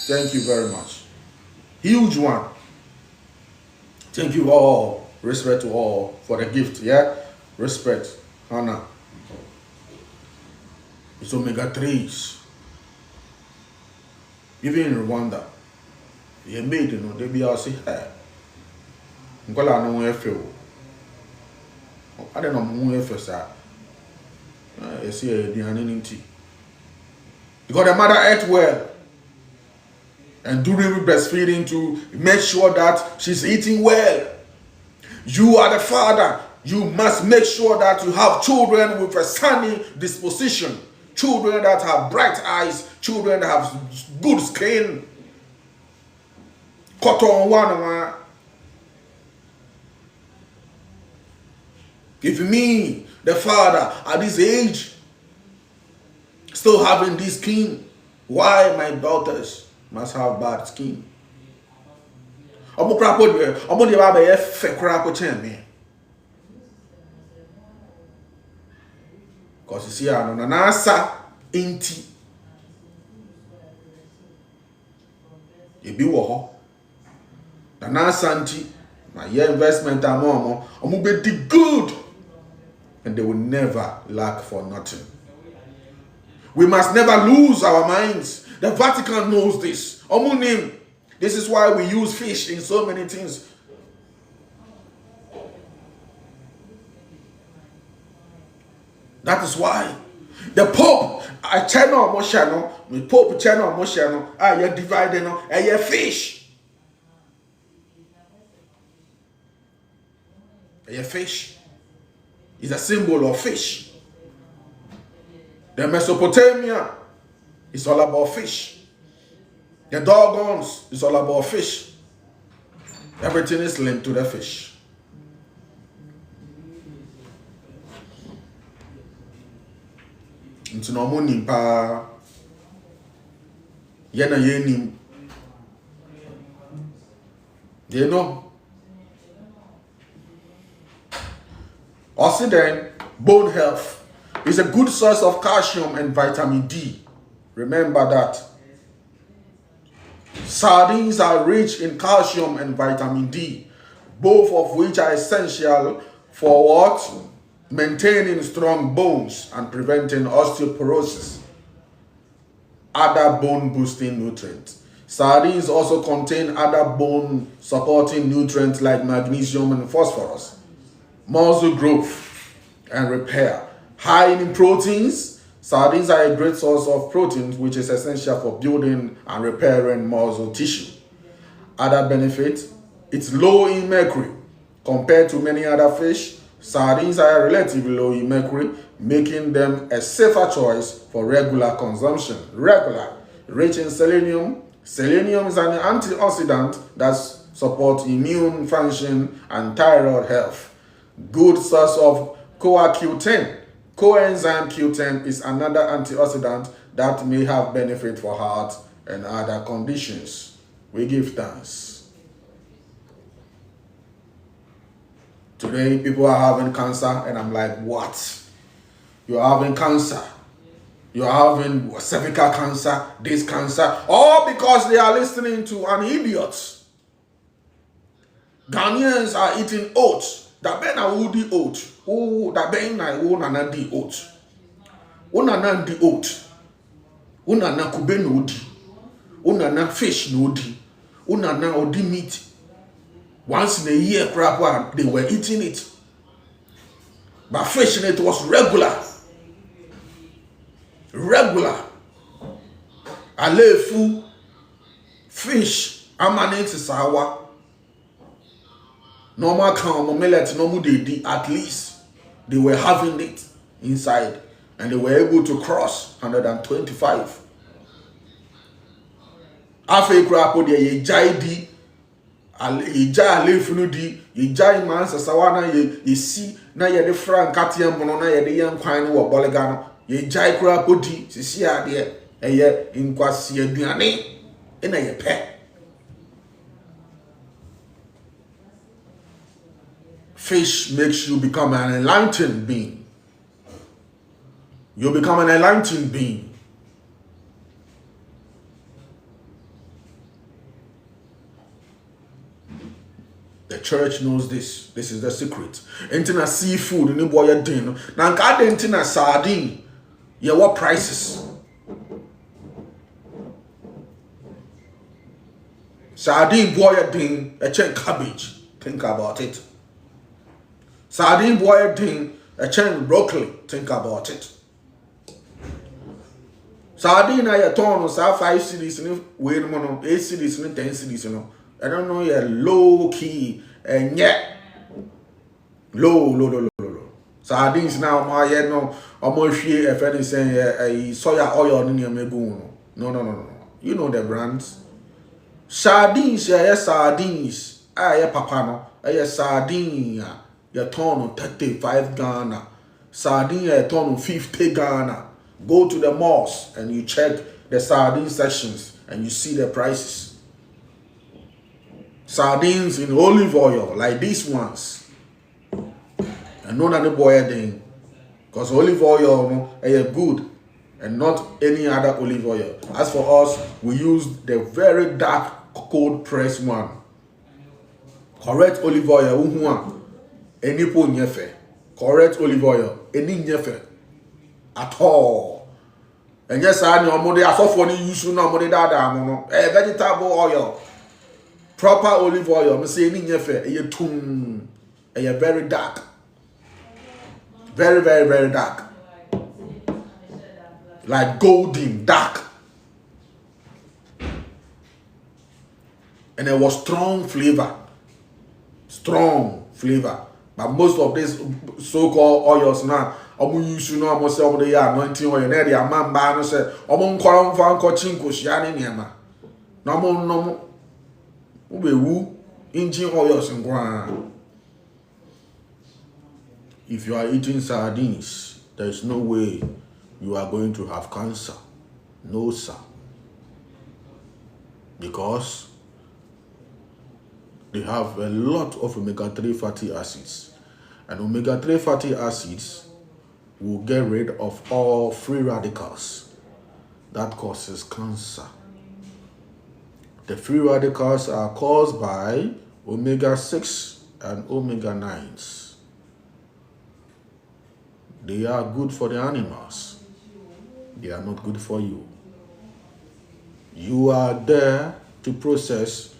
S1: Thank you very much. Huge one. Thank you all. Respect to all for the gift. Yeah? Respect. Honor. It's omega-3s. Even in Rwanda. You made they be all say, hey. I don't know if I don't know if sir. I see the because the mother ate well. And during breastfeeding to make sure that she's eating well. You are the father. You must make sure that you have children with a sunny disposition. Children that have bright eyes. Children that have good skin. Cotton one. If me, the father, at this age, still having this skin, why my daughters must have bad skin? Because you see, I'm an answer inti. You be wo. Nansanti, my year investment I'm be good. And they will never lack for nothing. We must never lose our minds. The Vatican knows this. This is why we use fish in so many things. That is why the Pope, I channel moshano, the Pope channel moshano, you dividing no, a fish. A fish is a symbol of fish. The Mesopotamia is all about fish. The Dogons is all about fish. Everything is linked to the fish. Into no money pa yena yenim. You know. Also then, bone health is a good source of calcium and vitamin D. Remember that. Sardines are rich in calcium and vitamin D, both of which are essential for what? Maintaining strong bones and preventing osteoporosis. Other bone boosting nutrients. Sardines also contain other bone supporting nutrients like magnesium and phosphorus. Muscle growth and repair. High in proteins, sardines are a great source of protein, which is essential for building and repairing muscle tissue. Other benefits, it's low in mercury. Compared to many other fish, sardines are relatively low in mercury, making them a safer choice for regular consumption. Rich in selenium. Selenium is an antioxidant that supports immune function and thyroid health. Good source of CoQ10. Coenzyme Q10 is another antioxidant that may have benefit for heart and other conditions. We give thanks. Today, people are having cancer, and I'm like, what? You're having cancer. You're having cervical cancer, this cancer, all because they are listening to an idiot. Ghanaians are eating oats. That ben a woody oat. Oh, that ben na wona di oat. Wona na di oat. Wona na kube no di. Wona na fish no di. Wona na odi meat. Once in a year, crap, they were eating it. But fish in it was regular. Alefu fish amanate sawa. Normal count millet, normal they at least they were having it inside, and they were able to cross 125. Afe krapo de ye jai di, ye jai alefunu di, ye jai mansa sawana ye si na ye de frank katiam bono na ye de yan kwan no wo bolegano, ye jai krapo di sisi ade eye inkwasi aduane na ye pe. Fish makes you become an enlightened being. You become an enlightened being. The church knows this. This is the secret. Entina seafood ni boy din. Na nka entina sardine. Yeah, what prices? Sardine boy din a check cabbage. Think about it. Sardine boiled thing, a chain broccoli, think about it. Sardine I turn on 5 cities in wait a minute, 8 cities in 10 cities, you know. I don't know, you're low key and yet low. Sardines now my head no almost here if anything saying a soya oil in your meguno. No. You know the brands. Sardines, sardines. Papa no, sardine. You turn on 35 Ghana. Sardine, you turn on 50 Ghana. Go to the malls and you check the sardine sections and you see the prices. Sardines in olive oil, like these ones. And none of the boy thing. Because olive oil no, is good and not any other olive oil. As for us, we use the very dark cold pressed one. Correct olive oil, any po nyefe. Correct olive oil, any nyefe at all. And yes, I know more. I saw for you soon. No more that vegetable oil, proper olive oil. Me say any nyefe, a tune, a very dark, very dark. like golden, dark. And it was strong flavor. Strong flavor. But most of these so-called oils now, I'm used to I'm say they are anointing oil. They are man ban say I'm calling for uncle chinko shiani niema. No ube woo engine oils in ground. If you are eating sardines, there is no way you are going to have cancer. No, sir. Because they have a lot of omega-3 fatty acids. And omega-3 fatty acids will get rid of all free radicals that causes cancer. The free radicals are caused by omega-6 and omega-9s. They are good for the animals. They are not good for you. You are there to process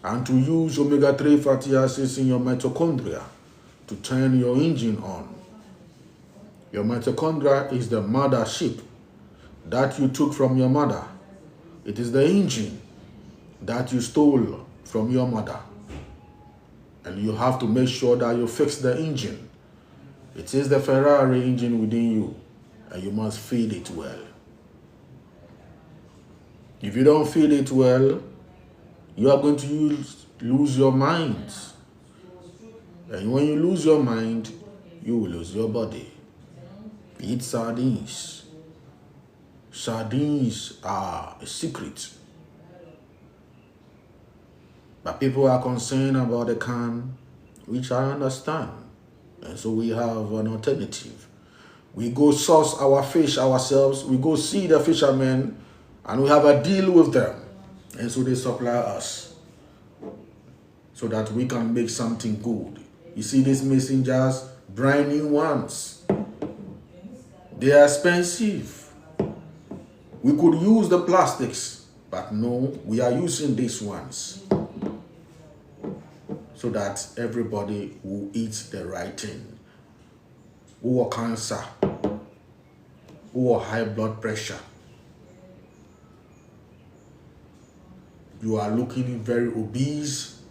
S1: and to use omega-3 fatty acids in your mitochondria to turn your engine on. Your mitochondria is the mothership that you took from your mother. It is the engine that you stole from your mother. And you have to make sure that you fix the engine. It is the Ferrari engine within you, and you must feed it well. If you don't feed it well, you are going to lose your mind. And when you lose your mind, you will lose your body. Eat sardines. Sardines are a secret. But people are concerned about the can, which I understand. And so we have an alternative. We go source our fish ourselves. We go see the fishermen, and we have a deal with them. And so they supply us so that we can make something good. You see these mason jars, brand new ones. They are expensive. We could use the plastics, but no, we are using these ones so that everybody will eat the right thing. Who are cancer, who are high blood pressure. You are looking very obese,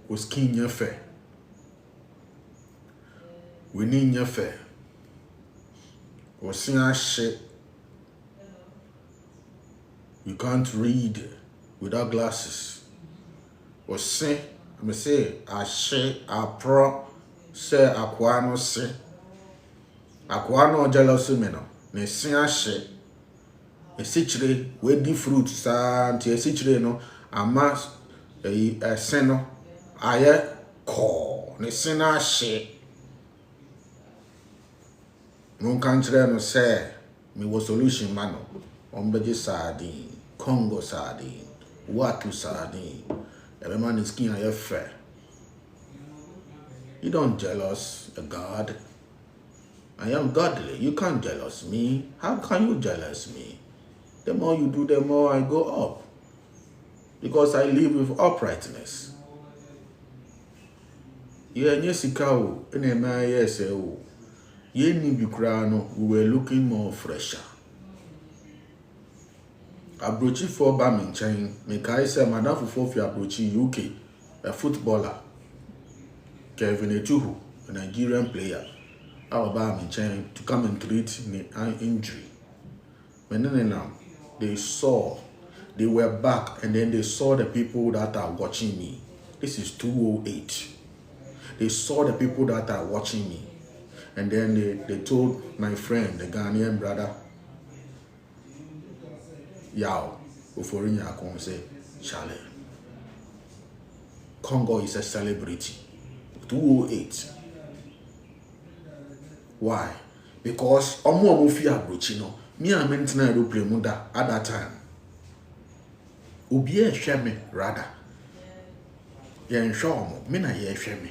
S1: with skin your fair. We need your fair. Or seeing shit. You can't read without glasses. Or say, I say, I share, I pro, say, aquano say. Aquano jealousy meno. Ne seeing shit. A citre, we di fruit, santi, a citre no, a mass, a seno, aye, call, ne sena shit. No country no say, me was solution mano, ombeji Sardine, Kongo Sardine, Wattu Sardine. Every man is skin aye fair. You don't jealous a God. I am godly. You can't jealous me. How can you jealous me? The more you do, the more I go up. Because I live with uprightness. Yeah, Yesikao, NMISO. Ye Nibukrano, we were looking more fresher. Abrochi for Bamin Chain, make I say, Madame Fofi Abrochi UK, a footballer. Kevin Etuhu, a Nigerian player. Our Bamin Chain to come and treat an injury. When now, they were back, and then they saw the people that are watching me. This is 208. They saw the people that are watching me. And then they told my friend, the Ghanaian brother, Yao, Uforinya Akon say, Charlie, Congo is a celebrity. 208. Why? Because Omo Mufia Bruchino, me and Mentina aeroplane munda at that time. Ubiye sheme rather. Yen shomo, me na ye sheme.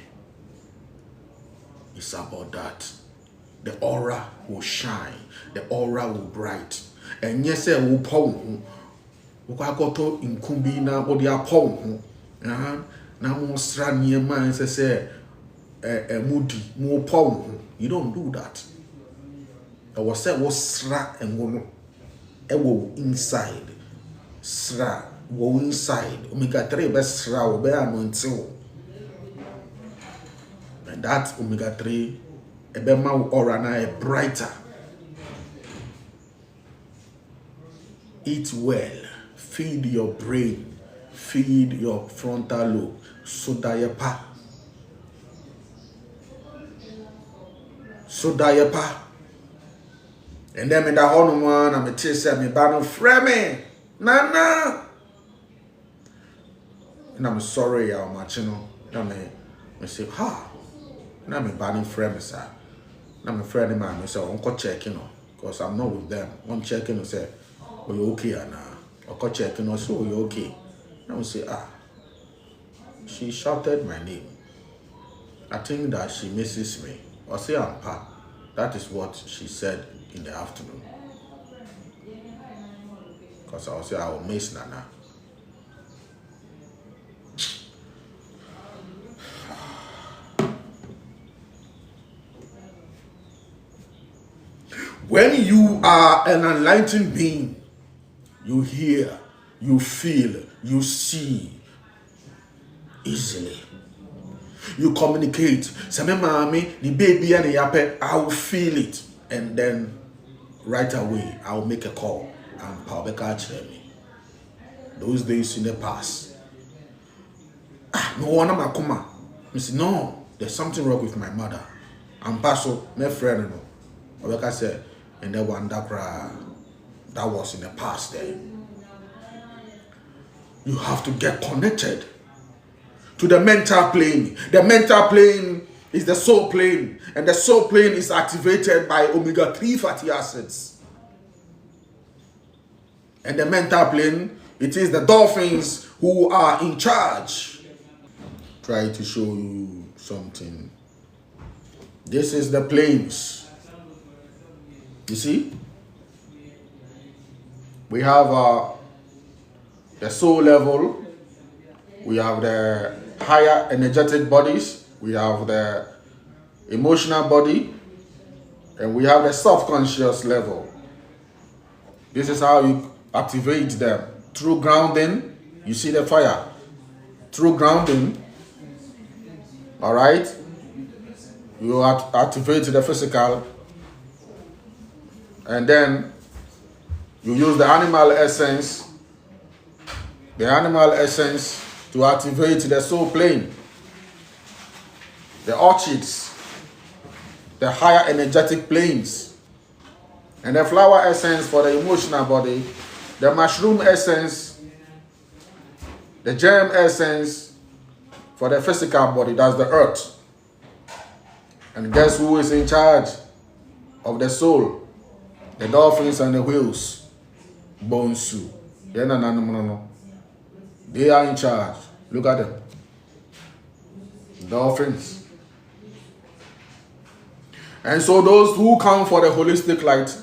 S1: It's about that. The aura will shine. The aura will bright. And yes, I will pound. Ukakoto in kumbi na body a pound. Na mo strand near mine say a moody, more pound. You don't do that. was said was sra and woman. Ewo inside. Sra. Wo inside. Omega-3 best sra will be anointing. And that omega-3 ebema aura na brighter. Eat well. Feed your brain. Feed your frontal lobe. Sodayepa. Sodayepa. And then in the whole one, I'm a teacher, me bano frame. Nana. And I'm sorry, I'm watching. I say, ha. And I'm a banning frame, sir. And I'm a friend of mine. I say, Uncle checking, because I'm not with them. I'm checking and say, are you okay, Anna? Uncle checking, also, are you okay? And I say, she shouted my name. I think that she misses me. I say, Ampa. That is what she said in the afternoon. Because I will say, I will miss Nana. When you are an enlightened being, you hear, you feel, you see easily. You communicate. Say, mommy, the baby and the yape, I will feel it. And then right away, I will make a call. And Paul catch me. Those days in the past. No one am I say, no, there's something wrong with my mother. And Paso, my friend, no. Like I said, and that one that was in the past then. You have to get connected to the mental plane. The mental plane is the soul plane, and the soul plane is activated by omega-3 fatty acids. And the mental plane, it is the dolphins who are in charge. Try to show you something. This is the planes. You see? We have the soul level. We have the higher energetic bodies. We have the emotional body. And we have the self-conscious level. This is how you activate them. Through grounding, you see the fire. Through grounding, all right, you activate the physical. And then you use the animal essence. The animal essence to activate the soul plane, the orchids, the higher energetic planes, and the flower essence for the emotional body, the mushroom essence, the germ essence for the physical body, that's the earth. And guess who is in charge of the soul? The dolphins and the whales. Bonsu. They are in charge. Look at them. Dolphins. And so those who come for the holistic light,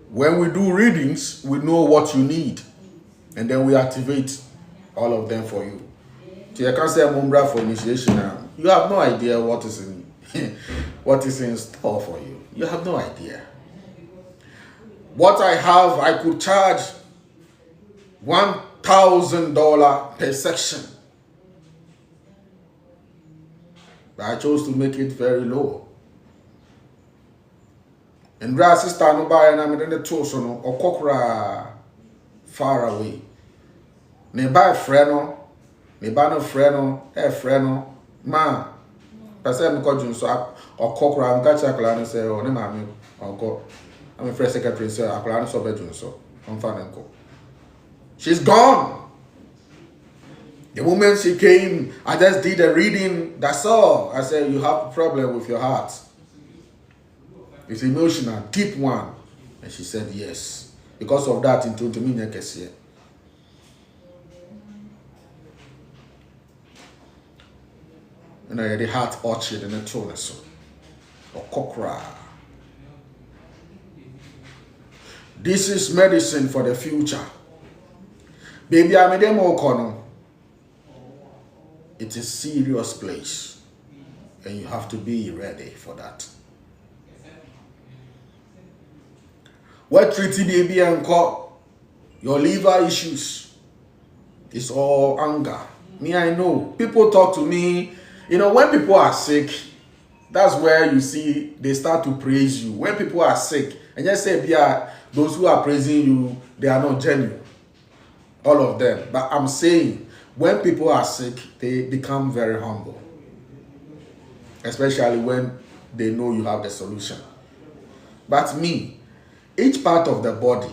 S1: when we do readings, we know what you need. And then we activate all of them for you. So you can't say Mumbra for initiation now. You have no idea what is in store for you. You have no idea. What I have, I could charge $1,000 per section. But I chose to make it very low. And grass is no buy and I'm in the tosono or cockra far away. Nearby freno, nearby no freno, ma. Person called you so or cockra and catch a clan and say, oh, no, mammy, or go. I'm a first secretary, sir. I plan to bedroom, so I'm fine and go. She's gone. The moment she came, I just did a reading. That's all. I said, you have a problem with your heart. It's emotional, deep one. And she said, yes. Because of that, into me, here. And I had the heart orchid and a tonus or cockra. This is medicine for the future. Baby, I'm a demo corner. It's a serious place. And you have to be ready for that. What treaty baby and call your liver issues? It's all anger. Me, I know. People talk to me. You know, when people are sick, that's where you see they start to praise you. When people are sick, and just say, yeah, those who are praising you, they are not genuine. All of them. But I'm saying, when people are sick, they become very humble. Especially when they know you have the solution. But me, each part of the body,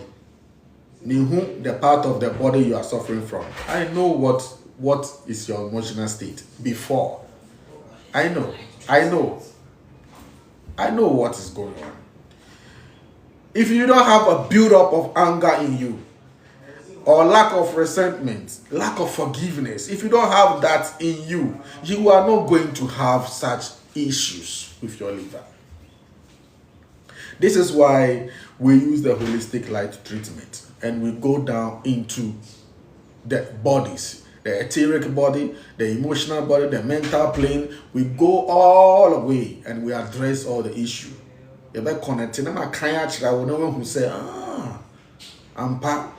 S1: the part of the body you are suffering from, I know what is your emotional state before. I know what is going on. If you don't have a build-up of anger in you, or lack of resentment, lack of forgiveness, if you don't have that in you, you are not going to have such issues with your liver. This is why we use the holistic light treatment, and we go down into the bodies, the etheric body, the emotional body, the mental plane. We go all the way and we address all the issue. If I connect, I will know who say, ampa.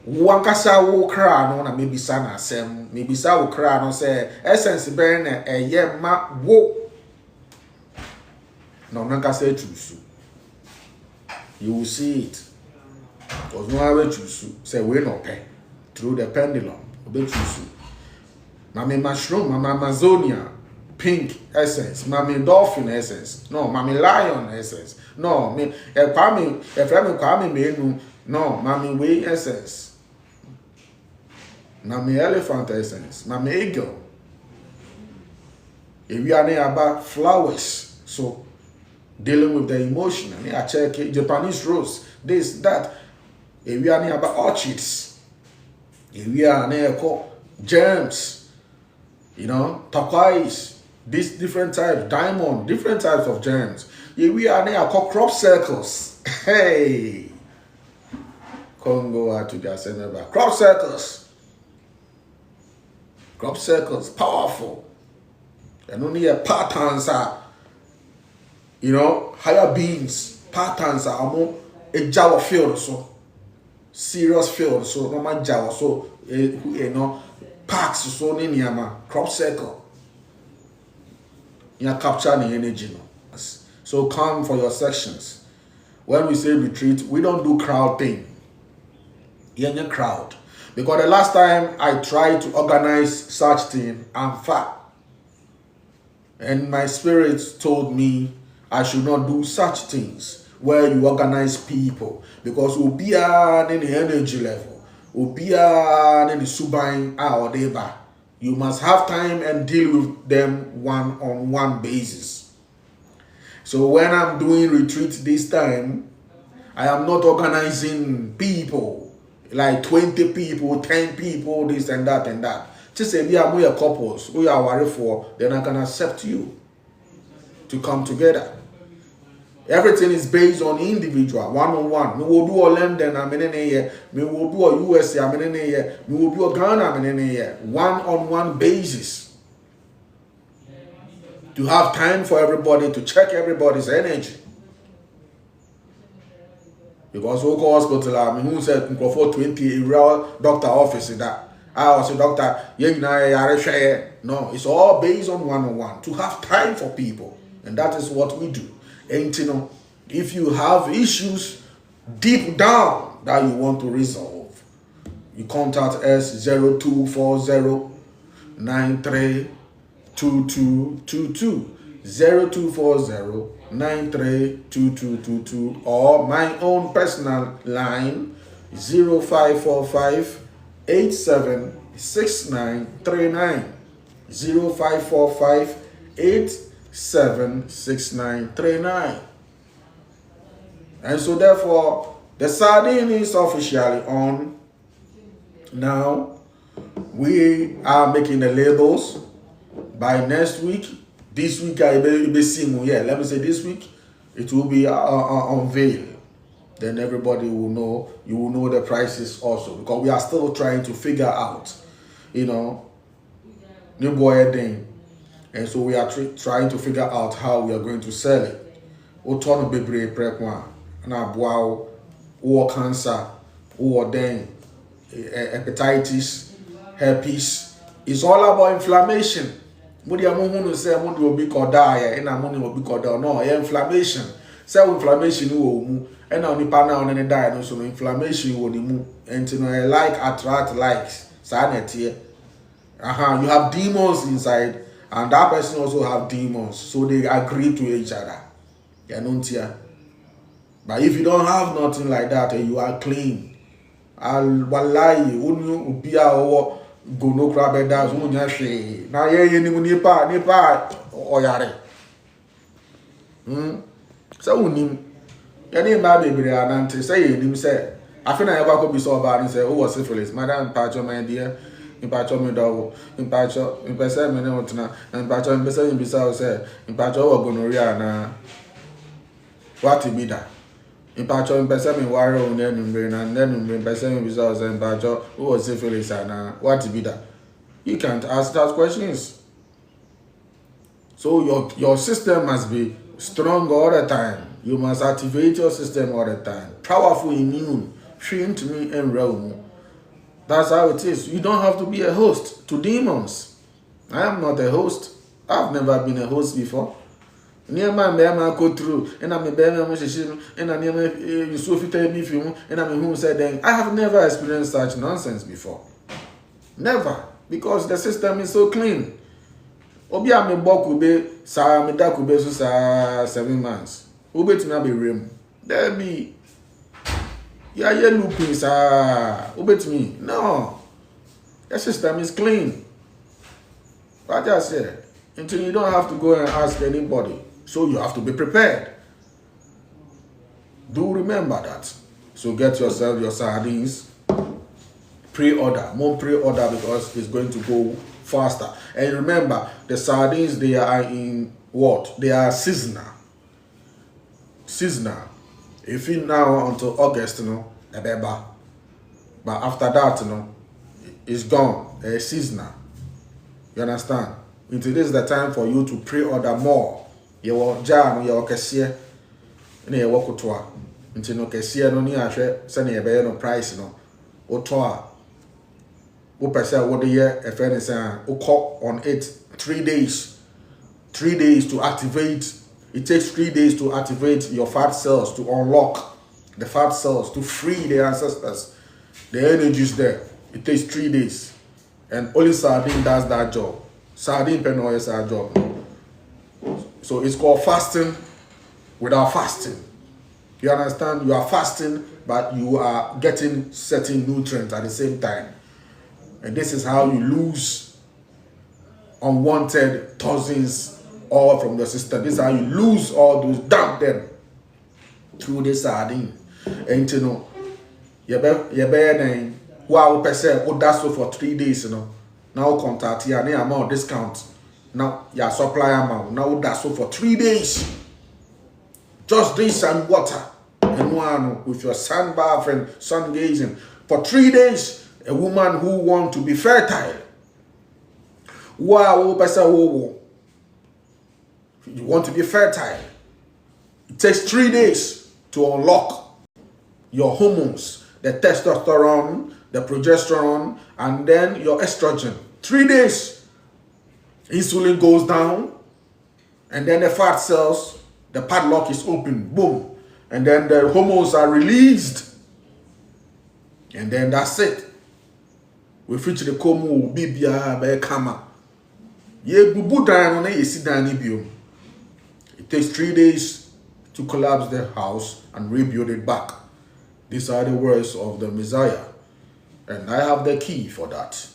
S1: Wankasa wo kra no na mebisa na asem, mebisa wo kra no say essence ben na eye ma wo. No nankasa chusu. You will see it. Because no way chusu say we no pay through the pendulum. Obe chusu. Mami mushroom, mama Amazonia, pink essence, mami dolphin essence, no, mami lion essence, no, me kwame menu, no, mami way essence, mami elephant essence, mami eagle. If we are near about flowers, so dealing with the emotion, and I check Japanese rose, this, that. If we are near about orchids, if we are near gems, you know, turquoise, these different types, diamond, different types of gems. If we are near crop circles, hey, Kongo Wattu just said about crop circles, powerful, and only a patterns are, you know, higher beings, patterns are more a Java field, so serious field, so no man Java, so you know, parks, so in Yama, crop circle, you capture the energy. No? So come for your sections. When we say retreat, we don't do crowd thing. You're in a crowd. Because the last time I tried to organize such thing, I'm fat. And my spirit told me I should not do such things where you organize people. Because we'll be in the energy level. We'll be in the subain or deba. You must have time and deal with them one-on-one basis. So when I'm doing retreat this time, I am not organizing people, like 20 people, 10 people, this and that and that. Just say, yeah, we are couples, we are worried for, then I can accept you to come together. Everything is based on individual, one-on-one. We will do a London, we will do a USA, we will do a Ghana, one-on-one basis. To have time for everybody, to check everybody's energy. Because we go hospital, I mean, who said for 20 real doctor office that. I was a doctor, no, it's all based on one-on-one. To have time for people. And that is what we do. And you know, if you have issues deep down that you want to resolve, you contact us 0240 932222 0240 932222 or my own personal line 0545 876939 0545 876939. And so therefore the Sardine is officially on now. We are making the labels by next week. This week let me say this week it will be unveiled. Then everybody will know. You will know the prices also, because we are still trying to figure out, you know, new boy thing. And so we are trying to figure out how we are going to sell it. na boa or cancer or then hepatitis, herpes. It's all about inflammation. Mudi amuhunu say mudi obi koda ya ina muni obi koda no inflammation. Say inflammation wo mu and now nipa na on die no so inflammation wo ni mu enti no like attract likes. Sanity. You have demons inside and that person also have demons, so they agree to each other. But if you don't have nothing like that and you are clean, wallahi unu ubia owo gono krabe da so nya hwe na ye ni mu nipa oyare so unim ye ni ba bebre anante say ye nim say afina ye ba ko bi so ba ni say who was syphilis madam pacho my dear in pacho me dawo in pacho in pesa me ne otna in pacho in pesa in bisa say in pacho wo gonorrhea na what be that in pacho in pesa me worry on enumre na enumre in pesa me bisa say in pacho who was syphilis na what be that. You can't ask those questions. So your system must be strong all the time. You must activate your system all the time. Powerful immune, trained to me and realm. That's how it is. You don't have to be a host to demons. I am not a host. I've never been a host before. Near my bear go through, and I'm a bear, and I'm you so fit me film, and I'm who said then I have never experienced such nonsense before. Never. Because the system is so clean. Obi ame bokube sa me da kube so sa 7 months. Obi tuna be rem. There be ya ye looping sa obi tumi. No. The system is clean. What I said, until you don't have to go and ask anybody. So you have to be prepared. Do remember that. So get yourself your sardines. Pre-order, more pre-order because it's going to go faster. And remember, the sardines, they are in what? They are seasonal. Seasonal. If you now until August, but after that, it's gone. It's seasonal. You understand? Until this is the time for you to pre-order more. You will jam, you will cashier, and you will go until no cashier no near sending a no price, or what the year a friend is on it 3 days. 3 days to activate. It takes 3 days to activate your fat cells, to unlock the fat cells, to free the ancestors. The energy is there. It takes 3 days. And only sardine does that job. Sardine penoy is our job. So it's called fasting without fasting. You understand? You are fasting, but you are getting certain nutrients at the same time. And this is how you lose unwanted toxins all from the system. This is how you lose all those, dump them through the sardine. And you be wow percent that's so for 3 days, Now contact here, any amount discount. Now your supply amount. Now that's so for 3 days. Just this and water. And one with your sun bath and sun gazing for 3 days. A woman who wants to be fertile. Wow, you want to be fertile. It takes 3 days to unlock your hormones, the testosterone, the progesterone, and then your estrogen. 3 days. Insulin goes down, and then the fat cells, the padlock is open, boom, and then the hormones are released, and then that's it. We feature the Komu Bibia by Kama. Ye bubu dan on ye sit down ibium. It takes 3 days to collapse the house and rebuild it back. These are the words of the Messiah. And I have the key for that.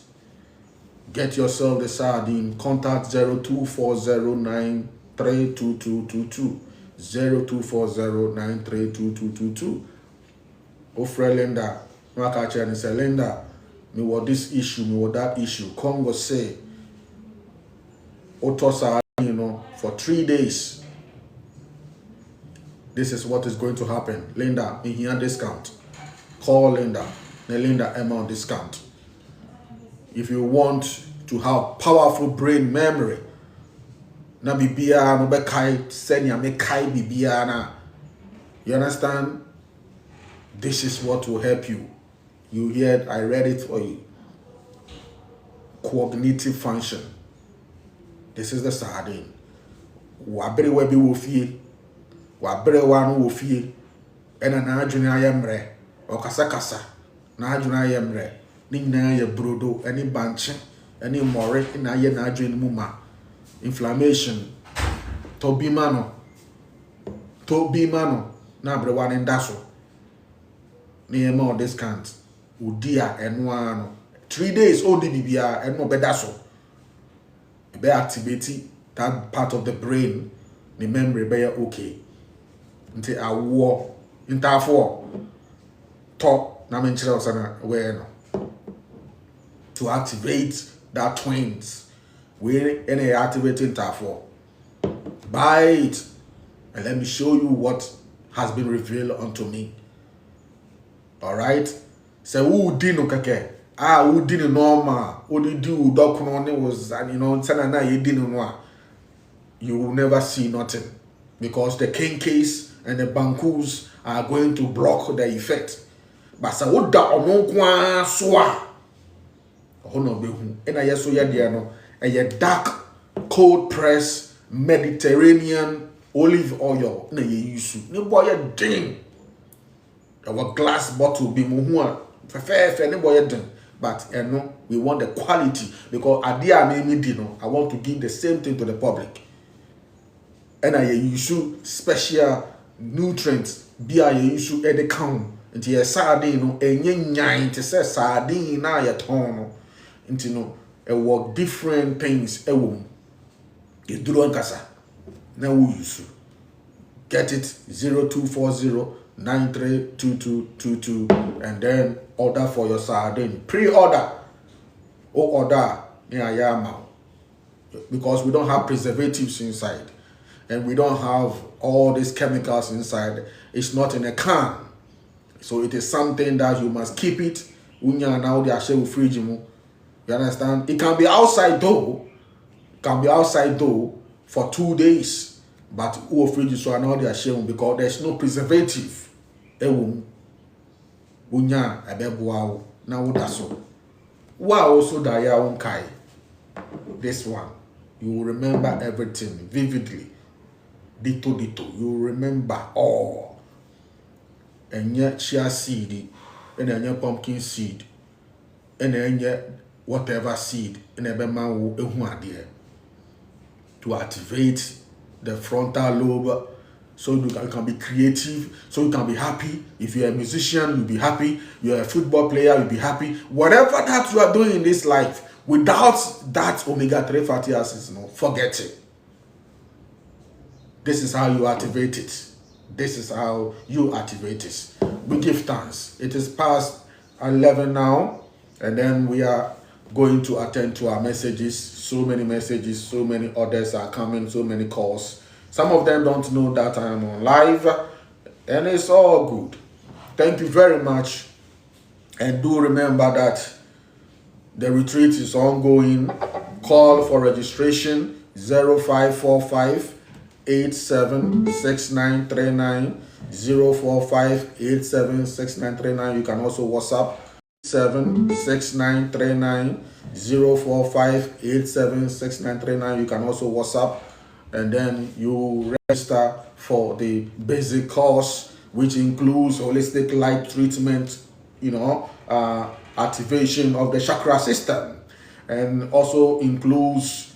S1: Get yourself the sardine. Contact 0240932222. 0240932222. Ofre Linda. Makacha and say Linda. Me what this issue, me what that issue. Kongo say, Otosa, for 3 days. This is what is going to happen. Linda, in here discount. Call Linda. Linda amount discount. If you want to have powerful brain memory, na bibia no be kai senya me kai bibia na. You understand? This is what will help you. You hear it, I read it for you. Cognitive function. This is the sardine. Wabere webi wofie. Wabere wanu wofie. Ena na adwene ayemre. Okasa kasa. Na adwene ayemre. Ni nyina ye brodo, any banche, any more na ye na adwene mu ma. Inflammation. Tobimano. Na brewa ndaso. Ni ema discount. Udia enwa 3 days old bibia enwa bedaso. Be activate that part of the brain, the memory be okay. Until I war interfor talk na menchira osana we no. To activate that twins. We any activating interfor. Buy it. And let me show you what has been revealed unto me. Alright? So who didn't kake? Who didn't normal? Who did do document was and you know you didn't know. You will never see nothing. Because the kinkies and the bankus are going to block the effect. But so what da omonkwa soa. Hono behu. And I so ya dia no. A dark cold press Mediterranean olive oil na ye use. Ne boy ding. Our glass bottle be muhua. Fefe ne boy ding. But no, we want the quality because idea me dino. I want to give the same thing to the public. And I use special nutrients. Be I use at the count. Into a sardine no enye nyan to say sardine na ya tono. Into no a work different things e wom. You do on kasa. Now we use get it 0240932222 and then order for your sardine. Pre-order or order near Yama because we don't have preservatives inside and we don't have all these chemicals inside. It's not in a can, so it is something that you must keep it. Unya now they are share with fridge. You understand? It can be outside though. It can be outside though for 2 days. But who fridge so now they are sharing because there's no preservative. Unya ebeboa na wodaso. Wa also da ya unkai. This one, you will remember everything vividly. Dito. You will remember all. And yet chia seed, and then pumpkin seed, and then yet whatever seed, and then man to activate the frontal lobe, so you can be creative, so you can be happy. If you're a musician, you'll be happy. You're a football player, you'll be happy. Whatever that you are doing in this life, without that omega-3 fatty acids, forget it. This is how you activate it. This is how you activate it. We give thanks. It is past 11 now, and then we are going to attend to our messages. So many messages, so many orders are coming, so many calls. Some of them don't know that I am on live, and it's all good. Thank you very much. And do remember that the retreat is ongoing. Call for registration 0545 876939 045 876939. You can also WhatsApp 76939 045 876939. You can also WhatsApp, and then you register for the basic course, which includes holistic light treatment, activation of the chakra system, and also includes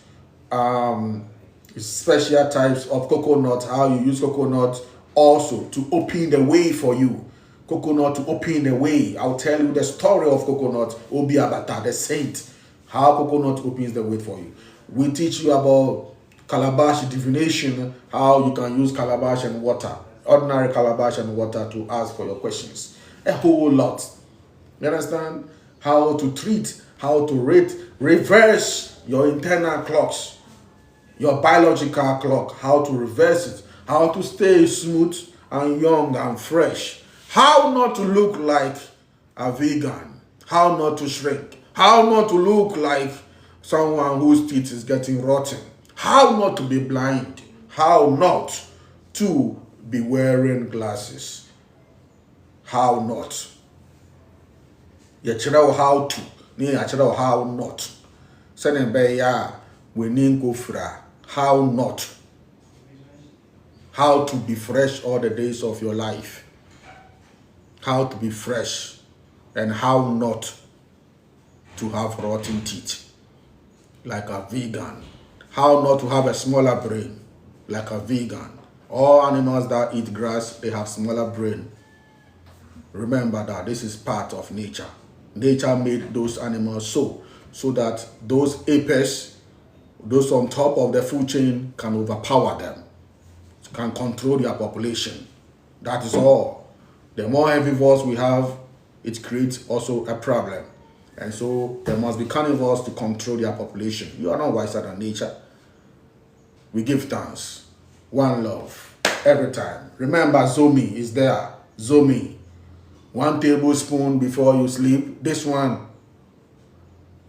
S1: special types of coconut, how you use coconut also to open the way for you. Coconut to open the way. I'll tell you the story of coconut, Obi Abata, the saint, how coconut opens the way for you. We teach you about calabash divination, how you can use calabash and water, ordinary calabash and water to ask for your questions. A whole lot. You understand? How to treat, how to reverse your internal clocks, your biological clock, how to reverse it, how to stay smooth and young and fresh, how not to look like a vegan, how not to shrink, how not to look like someone whose teeth is getting rotten, how not to be blind, how not to be wearing glasses. How not? You how to. You how not. Sending by we need go fra. How not? How to be fresh all the days of your life. How to be fresh and how not to have rotten teeth like a vegan. How not to have a smaller brain like a vegan. All animals that eat grass, they have smaller brain. Remember that this is part of nature. Nature made those animals so that those apes, those on top of the food chain, can overpower them, can control their population. That is all. The more herbivores we have, it creates also a problem. And so there must be carnivores to control their population. You are not wiser than nature. We give thanks. One love. Every time. Remember, Zomi is there. Zomi. 1 tablespoon before you sleep. This one.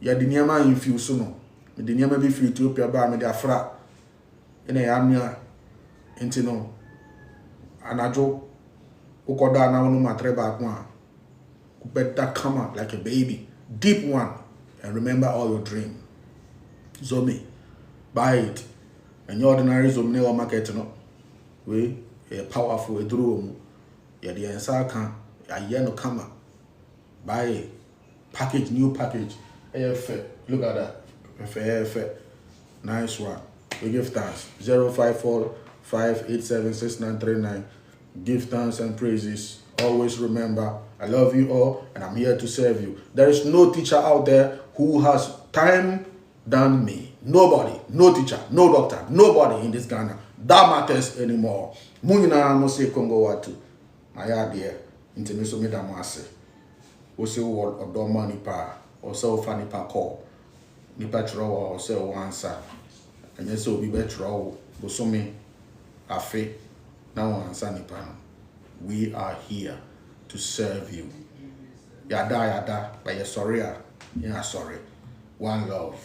S1: Ya di niyama infuse no. Me di niyama bi free Ethiopia ba me di afra. Ina ya amia. Enti no. Anajo. Ukoda na wonu matre ba kwa. Better come out like a baby. Deep one. And remember all your dream. Zomi. Buy it. And your ordinary Zomi or market no. We a powerful a drum. Ya the answer can a yeno come. Buy it. Package, new package. Look at that. Nice one. We give thanks. 0545876939. Give thanks and praises. Always remember, I love you all and I'm here to serve you. There is no teacher out there who has time than me. Nobody, no teacher, no doctor, nobody in this Ghana that matters anymore. Munina no say Kongo Wattu. My idea, intimaso me damase. O say word or doma nipa or so funny pa call. Nipa draw or say answer. And yes, so be better. Bosomi afe. Now answer nipa. We are here to serve you. Yada, but you're sorry. You're sorry. One love.